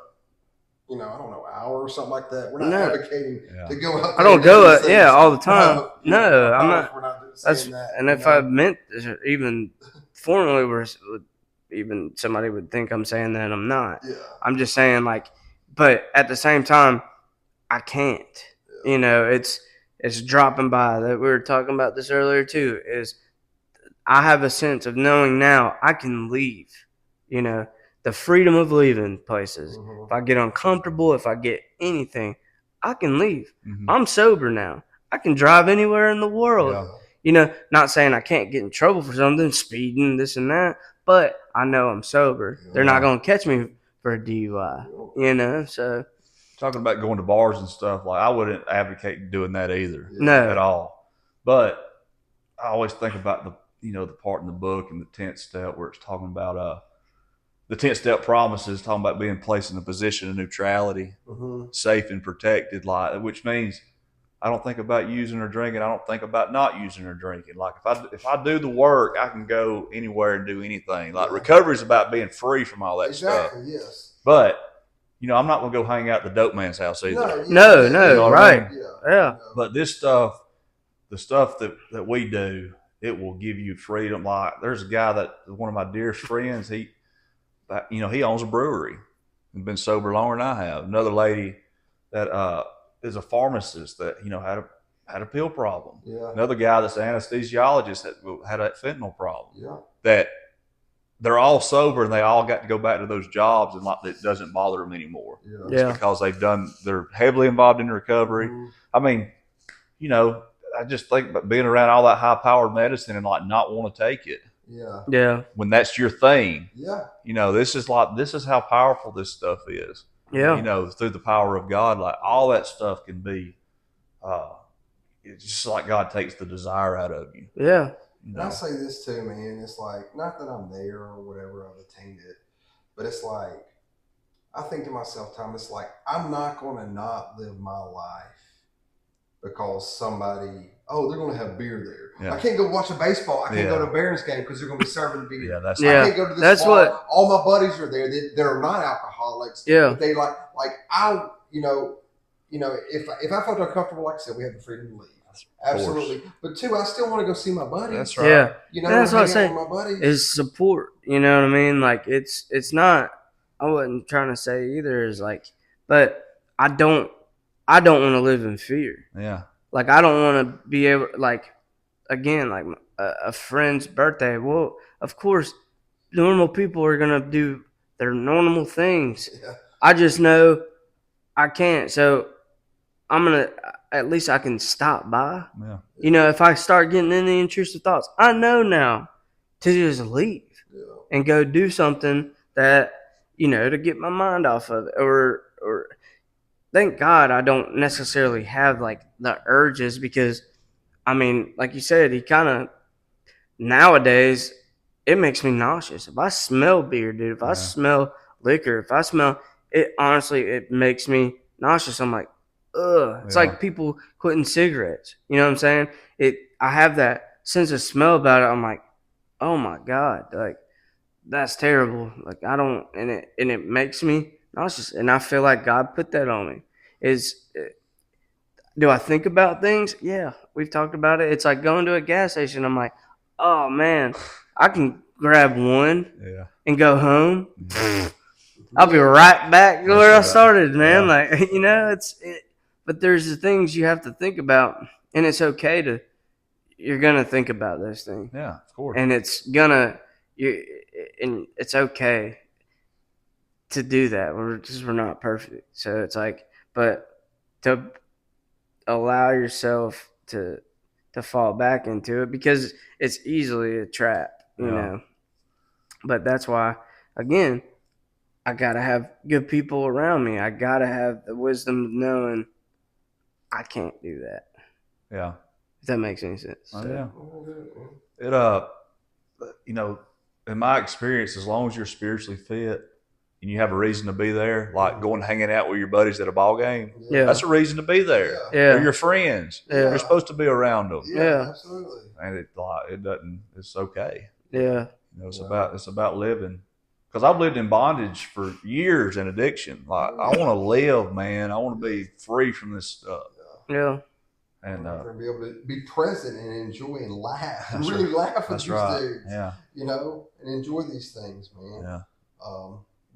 I don't know, an hour or something like that. We're not advocating to go out there. I don't go all the time. No, I'm not. We're not saying that. And if I meant even formally even somebody would think I'm saying that, I'm not. Yeah. I'm just saying but at the same time, I can't. Yeah. It's dropping by. That we were talking about this earlier too. Is I have a sense of knowing now I can leave. The freedom of leaving places. Mm-hmm. If I get uncomfortable, if I get anything, I can leave. Mm-hmm. I'm sober now. I can drive anywhere in the world. Yeah. Not saying I can't get in trouble for something, speeding, this and that, but I know I'm sober. Yeah. They're not going to catch me for a DUI, so. Talking about going to bars and stuff, I wouldn't advocate doing that either. No. At all. But I always think about the part in the book in the 10th step where it's talking about the 10th step promises, talking about being placed in a position of neutrality, mm-hmm. safe and protected, which means I don't think about using or drinking. I don't think about not using or drinking. Like if I do the work, I can go anywhere and do anything. Like Yeah. recovery is about being free from all that stuff. Exactly. Yes. But I'm not gonna go hang out at the dope man's house either. No. Yeah, No, yeah, no, yeah, You know what I right. mean? Yeah. Yeah. But this stuff, the stuff that we do, it will give you freedom. Like there's a guy that one of my dearest friends. He owns a brewery and been sober longer than I have. Another lady that is a pharmacist that had a pill problem. Yeah. Another guy that's an anesthesiologist that had a fentanyl problem. Yeah. That they're all sober and they all got to go back to those jobs and like it doesn't bother them anymore. Yeah. Yeah. Because they're heavily involved in recovery. Mhm. I mean, I just think about being around all that high powered medicine and like not want to take it Yeah. Yeah. when that's your thing. Yeah. This is how powerful this stuff is. Yeah. Through the power of God, like all that stuff can be. It's just like God takes the desire out of you. Yeah. And I say this too, man. It's like, not that I'm there or whatever, I've attained it, but it's like, I think to myself, Tom, it's like, I'm not going to not live my life because somebody, they're going to have beer there. Yeah. I can't go watch a baseball. I can't Yeah. go to a Barons game because they're going to be serving beer. Yeah, that's Yeah. I can't go to this That's bar. what- All my buddies are there that are not alcoholics. Yeah. But they if I felt uncomfortable, like I said, we have the freedom to leave. Absolutely. But two, I still want to go see my buddies. That's right. Yeah. That's what I'm hang out saying. with my buddies. Is support. You know what I mean? Like it's not. I wasn't trying to say either. Is like, but I don't want to live in fear. Yeah. Like I don't want to be able like a friend's birthday. Well, of course, normal people are gonna do their normal things. Yeah. I just know I can't. So I'm gonna at least I can stop by. Yeah. If I start getting any intrusive thoughts, I know now to just leave Yeah. and go do something that to get my mind off of it. Or thank God I don't necessarily have like the urges because I mean, like you said, he kind of nowadays it makes me nauseous. If I smell beer, dude, if I smell liquor, if I smell it, honestly, it makes me nauseous. I'm like, ugh. It's like people quitting cigarettes. You know what I'm saying? I have that sense of smell about it. I'm like, oh my God, like that's terrible. Like I don't, and it makes me nauseous, and I feel like God put that on me. Do I think about things? Yeah, we've talked about it. It's like going to a gas station. I'm like, oh man, I can grab one and go home. I'll be right back to where I started, man. Yeah. Like but there's the things you have to think about, and it's okay you're gonna think about those things. Yeah, of course. And it's okay to do that. We're not perfect, so it's like, but to allow yourself to fall back into it because it's easily a trap, you know. But that's why, again, I gotta have good people around me. I gotta have the wisdom of knowing I can't do that. Yeah. If that makes any sense. Oh, So, yeah. It in my experience, as long as you're spiritually fit and you have a reason to be there, like going hanging out with your buddies at a ball game, Yeah. that's a reason to be there. Yeah. Yeah. They're your friends. Yeah. You're supposed to be around them, Yeah, absolutely. and it doesn't. It's okay. Yeah. It's about living. Because I've lived in bondage for years in addiction. Like I want to live, man. I want to be free from this stuff. Yeah. And be able to be present and enjoy and laugh and That's really right. laugh with that's these right. dudes. Yeah. And enjoy these things, man. Yeah.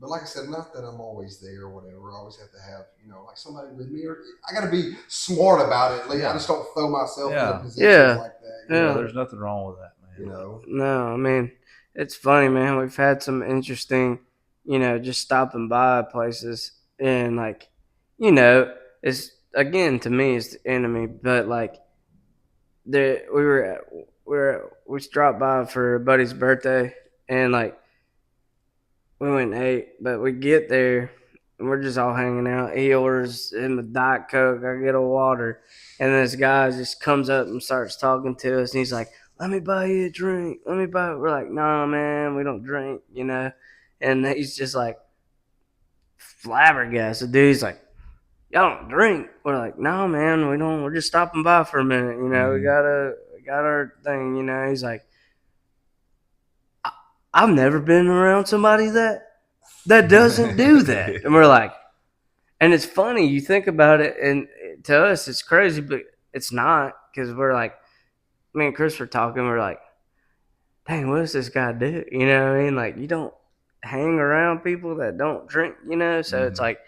But like I said, not that I'm always there or whatever. I always have to have, like somebody with me, or I got to be smart about it. Like I just don't throw myself in positions like that. Yeah. There's nothing wrong with that, man. No, I mean, it's funny, man. We've had some interesting, just stopping by places and like, it's again to me it's the enemy, but like we dropped by for a buddy's birthday and like we went and ate, but we get there and we're just all hanging out. He orders him a Diet Coke, I get a water, and this guy just comes up and starts talking to us and he's like, let me buy you a drink. We're like, nah, man, we don't drink, And he's just like flabbergasted, dude. He's like, y'all don't drink. We're like, no, man, we don't. We're just stopping by for a minute. You know, we got our thing. You know, he's like, I've never been around somebody that doesn't do that. And we're like, and it's funny, you think about it, and to us, it's crazy, but it's not, because we're like, me and Chris were talking, we're like, dang, what does this guy do? You know what I mean? Like, you don't hang around people that don't drink, you know? So it's like,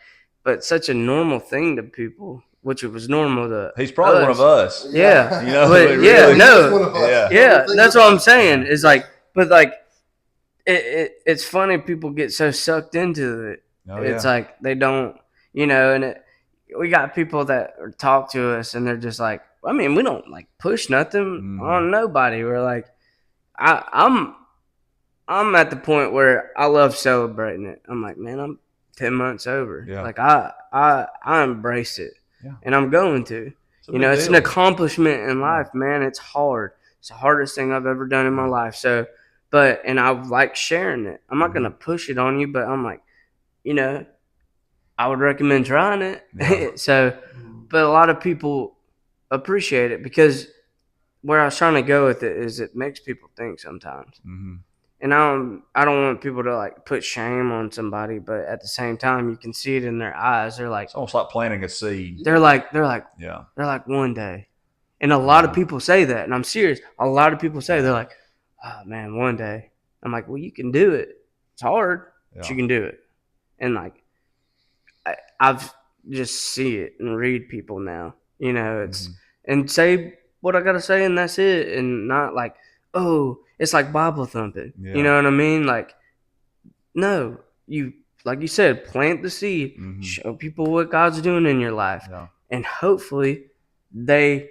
but such a normal thing to people, which it was normal to He's probably one of us. Yeah. You know, But, but yeah, really- no. He's one of us. Yeah. Yeah, Think that's about what I'm it. saying. It's like, but like, it's funny people get so sucked into it. Oh, It's yeah. like they don't, you know, and we got people that talk to us and they're just like, I mean, we don't like push nothing on nobody. We're like, I'm at the point where I love celebrating it. I'm like, man, I'm 10 months over. Yeah. Like I embrace it, Yeah. and I'm going to. It's a You big know, it's an deal. accomplishment in life, man. It's hard. It's the hardest thing I've ever done in my life. So, and I like sharing it. I'm not gonna push it on you, but I'm like, you know, I would recommend trying it. Yeah. So, but a lot of people appreciate it, because where I was trying to go with it is it makes people think sometimes. Mhm. And I don't want people to like put shame on somebody, but at the same time, you can see it in their eyes. They're like, It's almost like planting a seed. they're like Yeah. one day. And a lot of people say that, and I'm serious. A lot of people say, they're like, oh man, one day. I'm like, well, you can do it. It's hard, but you can do it. And like, I've just see it and read people now. You know, it's and say what I gotta say, and that's it. And not like, oh, it's like Bible thumping. Yeah. You know what I mean? Like, no, you like you said, plant the seed, show people what God's doing in your life, Yeah. and hopefully they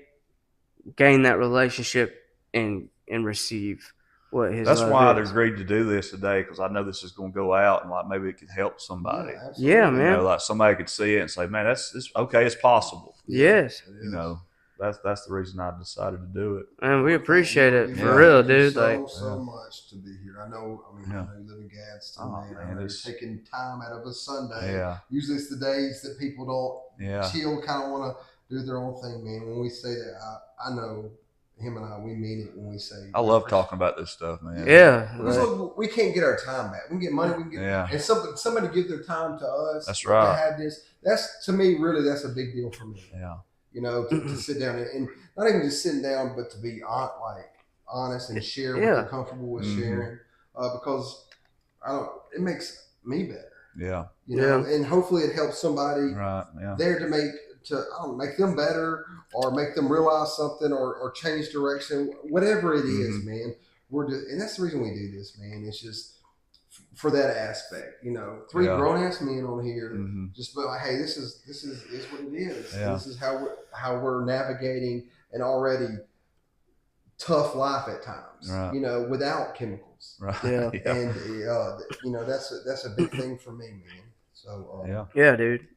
gain that relationship and receive what His That's love why I is. agreed to do this today, because I know this is going to go out and like maybe it could help somebody. Yeah, You man. know, like somebody could see it and say, "Man, that's okay. It's possible." Yes, You know, that's the reason I decided to do it. and we appreciate it for Yeah. real, Thank you dude. so, like, so much to be here. I know Yeah. you live in Gadsden, Oh, man. man, I know you're it's- taking time out of a Sunday. Yeah. Usually it's the days that people don't Yeah. chill, kind of want to do their own thing, man. When we say that, I know him and I, we mean it when we say. I love talking about this stuff, man. yeah, Because like, look, we can't get our time back. We can get money. We can get, Yeah. and somebody give their time to us. That's To right. have this, that's to me really that's a big deal for me. Yeah. You know, to sit down and not even just sitting down, but to be honest and share what Yeah. you're comfortable with sharing. Because it makes me better. Yeah. You know, and hopefully it helps somebody Right. Yeah. there to make them better or make them realize something or change direction, whatever it is, man. And that's the reason we do this, man. It's just for that aspect, you know, three Yeah. grown ass men on here, Mhm. just be like, hey, this is what it is. Yeah. This is how we're navigating an already tough life at times, Right. you know, without chemicals. Right. Yeah. Yeah. And you know, that's a big thing for me, man. So Yeah. yeah, dude.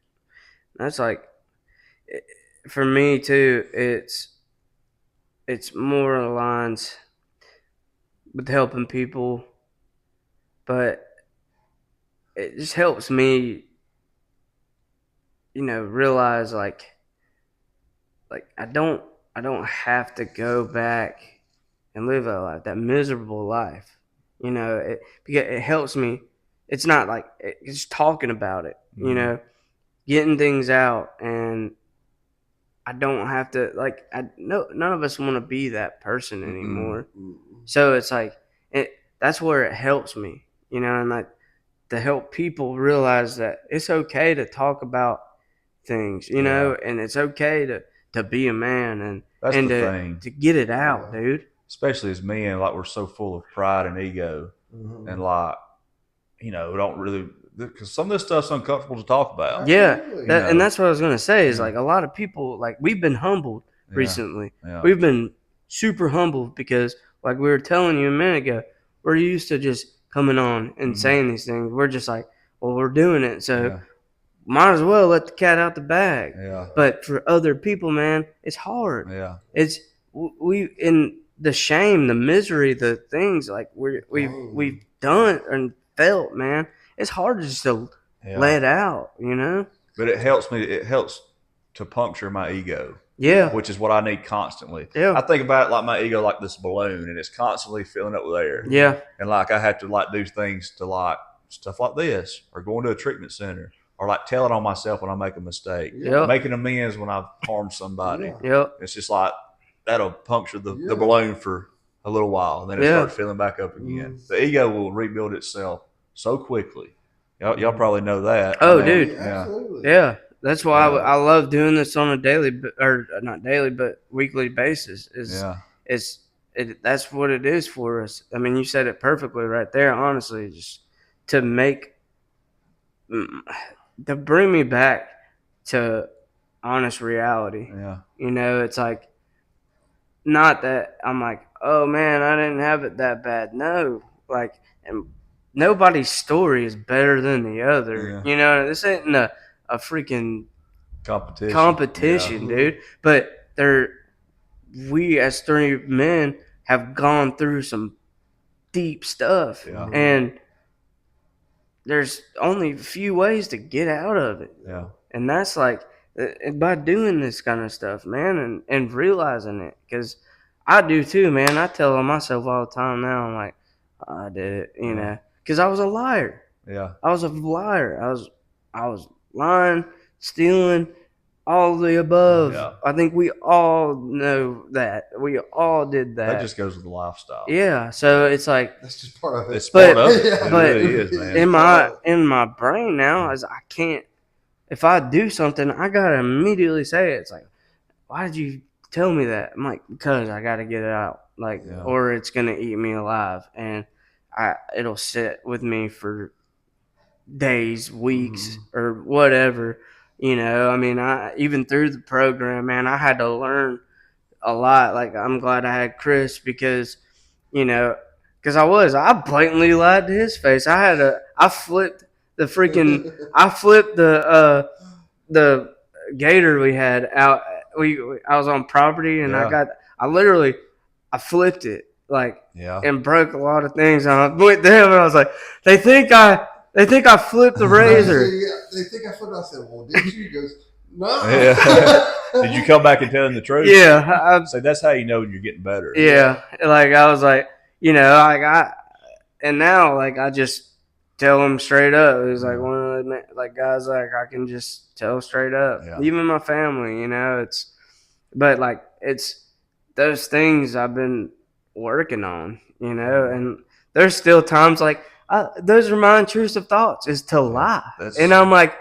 That's like, for me too. It's more lines with helping people, but it just helps me, you know, realize like I don't have to go back and live that miserable life. You know, because it helps me. It's not like it's talking about it, you know, getting things out, and I don't have to none of us want to be that person anymore. So it's like that's where it helps me, you know, and like to help people realize that it's okay to talk about things, you know, and it's okay to be a man and That's and the to, thing. to get it out, dude. Especially as men, like we're so full of pride and ego, and like, you know, we don't really, because some of this stuff's uncomfortable to talk about. Yeah, Absolutely. and that's what I was gonna say is Yeah. like a lot of people, like, we've been humbled recently. Yeah. We've been super humbled because, like we were telling you a minute ago, we're used to just coming on and saying these things. We're just like, well, we're doing it, so Yeah. might as well let the cat out the bag. Yeah. But for other people, man, it's hard. Yeah. It's we in the shame, the misery, the things like we've done and felt, man. It's hard just to Yeah. let out, you know. but it helps me. It helps to puncture my ego, Yeah. which is what I need constantly. Yeah. I think about it like my ego, like this balloon, and it's constantly filling up with air. Yeah. And like I have to like do things to like stuff like this, or going to a treatment center, or like telling on myself when I make a mistake, Yep. making amends when I've harmed somebody. Yeah. Yep. It's just like that'll puncture the Yeah. balloon for a little while, and then it Yeah. starts filling back up again. The ego will rebuild itself so quickly. Y'all probably know that. Oh, I mean, dude. Absolutely. Yeah. That's why Yeah. I love doing this on a daily, or not daily, but weekly basis. Yeah. That's what it is for us. I mean, you said it perfectly right there. Honestly, just to bring me back to honest reality. Yeah. You know, it's like not that I'm like, oh man, I didn't have it that bad. No, like, and nobody's story is better than the other. Yeah. You know, this ain't a freaking Competition. Yeah. dude. But we as three men have gone through some deep stuff, Yeah. and there's only a few ways to get out of it, Yeah. and that's like by doing this kind of stuff, man, and realizing it, because I do too, man. I tell on myself all the time now. I'm like, I did it, you know, because I was a liar. Yeah. I was a liar. I was lying, stealing, all of the above. Yeah. I think we all know that. We all did that. That just goes with the lifestyle. Yeah. So it's like That's just part of it. It's part But- of it. Yeah. It but really is, man. in my brain now is I can't. If I do something, I gotta immediately say it. It's like, why did you tell me that? I'm like, because I gotta get it out, like, Yeah. or it's gonna eat me alive, and it'll sit with me for days, weeks, or whatever. You know, I mean, even through the program, man, I had to learn a lot. Like, I'm glad I had Chris because, you know, because I blatantly lied to his face. I flipped the freaking, I flipped the gator we had out. I was on property, and Yeah. I flipped it, like, Yeah. and broke a lot of things. And I went to him and I was like, they think I flipped the razor. Yeah, they think I flipped. I said, "Well, did you?" He goes, "No." Yeah. Did you come back and tell him the truth? Yeah, So that's how you know you're getting better. yeah. Like, I was like, you know, and now, like, I just tell him straight up. It was like one of the like guys, like, I can just tell straight up. Yeah. Even my family, you know, but like, it's those things I've been working on, you know, and there's still times like those are my intrusive thoughts is to lie, that's- and I'm like,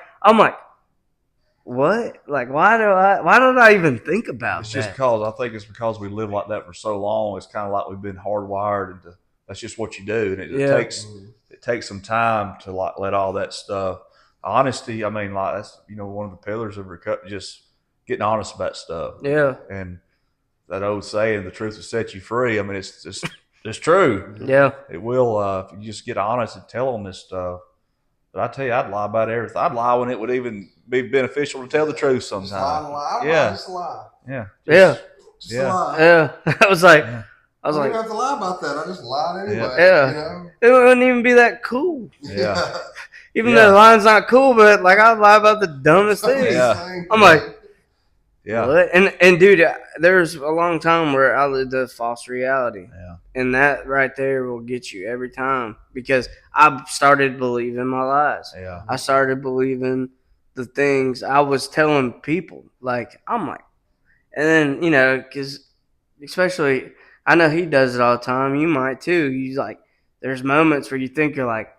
what? Like, why don't I even think about It's that? just because I think it's because we live like that for so long. It's kind of like we've been hardwired into that's just what you do, and it takes some time to like let all that stuff. Honesty, I mean, like that's one of the pillars of recovery. Just getting honest about stuff, Yeah, and that old saying, "The truth will set you free." I mean, it's true. yeah, It will if you just get honest and tell them this stuff. But I tell you, I'd lie about everything. I'd lie when it would even be beneficial to tell the truth Just lie, sometimes. lie, Yeah. just lie. Yeah. yeah, Just Yeah. lie. yeah. I was like, Yeah. I was I like, don't have to lie about that. I just lied anyway. Yeah. You know? it wouldn't even be that cool. Yeah. Even Yeah. though the line's not cool, but like, I lie about the dumbest things. Yeah. I'm like, Yeah. what? And dude, there's a long time where I lived a false reality. Yeah. And that right there will get you every time, because I started believing my lies. Yeah. I started believing the things I was telling people. Like, I'm like, and then, because especially, I know he does it all the time. You might too. You like, there's moments where you think you're like,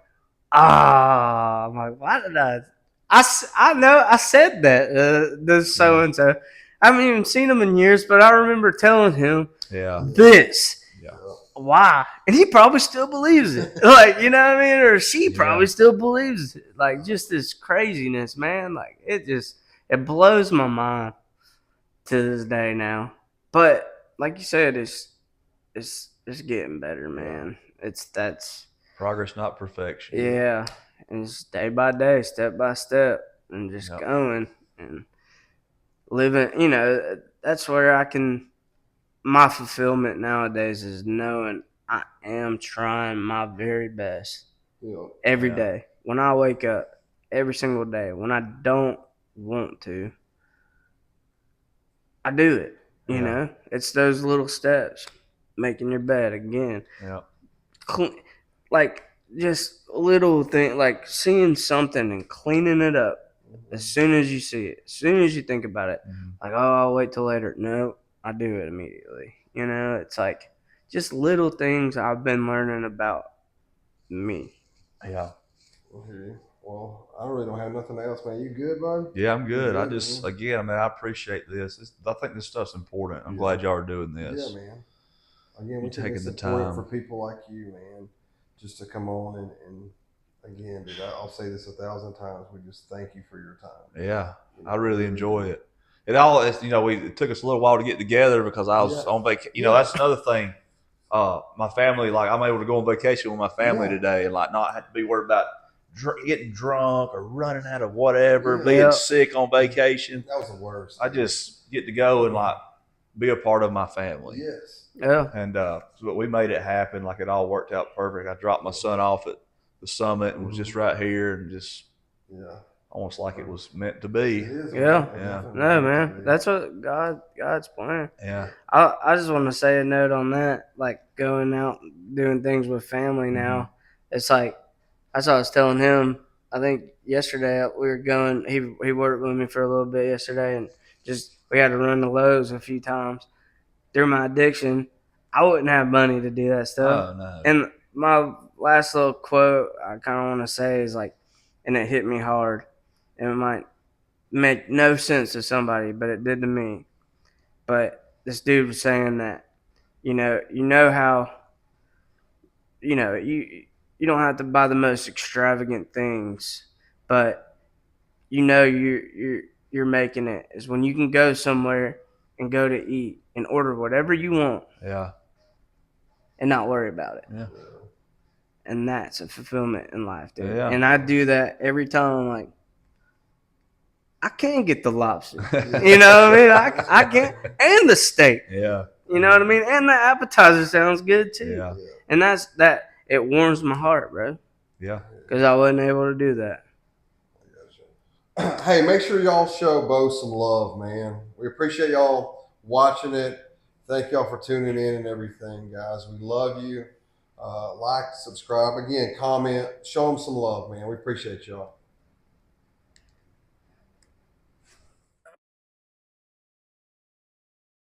I'm like, why did I know I said that, this so and so. I haven't even seen him in years, but I remember telling him Yeah. this. Yeah. Why? And he probably still believes it. Like, you know what I mean? Or she probably still believes it. Like, just this craziness, man. Like, it blows my mind to this day now. But like you said, it's getting better, man. That's Progress, not perfection. yeah. And it's day by day, step by step, and just Yep. going and living. That's where my fulfillment nowadays is knowing I am trying my very best You know, every Yeah. day. When I wake up, every single day. When I don't want to, I do it. You Yeah. know, it's those little steps, making your bed again, Yeah. like just little thing, like seeing something and cleaning it up as soon as you see it, as soon as you think about it. Mhm. Like, oh, I'll wait till later. No, I do it immediately. You know, it's like just little things I've been learning about me. Yeah. Okay. Well, I really don't have nothing else, man. You good, bud? Yeah, I'm good. I good, just, man. again, I mean, I appreciate this. I think this stuff's important. I'm Yeah. glad y'all are doing this. Yeah, man. Again, You we think taking it's the important time. for people like you, man, just to come on and again, dude, I'll say this 1,000 times. We just thank you for your time. Yeah, You know, I really do. enjoy it. It took us a little while to get together because I was Yeah. on vacation. Yeah. That's another thing. My family, like, I'm able to go on vacation with my family Yeah. today and like not have to be worried about getting drunk or running out of whatever, Yeah. being Yeah. sick on vacation. That was the worst. I just get to go and like be a part of my family. Yes. Yeah. And but we made it happen. Like, it all worked out perfect. I dropped my son off at the summit and was just right here and just Yeah. almost like it was meant to be. It is. Yeah. Yeah. No, man, that's what God's plan. Yeah. I just want to say a note on that, like going out doing things with family now. It's like that's what I was telling him. I think yesterday we were going. He worked with me for a little bit yesterday, and just we had to run the Lowe's a few times. Through my addiction, I wouldn't have money to do that stuff. Oh no. And my last little quote I kind of want to say is like, and it hit me hard, and it might make no sense to somebody, but it did to me. But this dude was saying that, you know how, you don't have to buy the most extravagant things, but you're making it is when you can go somewhere and go to eat and order whatever you want Yeah. and not worry about it. Yeah. And that's a fulfillment in life, dude. Yeah. And I do that every time. I'm like, I can get the lobster. You know what I mean? I can, and the steak. Yeah. You know what I mean? And the appetizer sounds good too. Yeah. And that's that. It warms my heart, bro, Yeah. because I wasn't able to do that. Hey, make sure y'all show Bo some love, man. We appreciate y'all watching it. Thank y'all for tuning in and everything, guys. We love you. Like, subscribe, again, comment, show them some love, man. We appreciate y'all.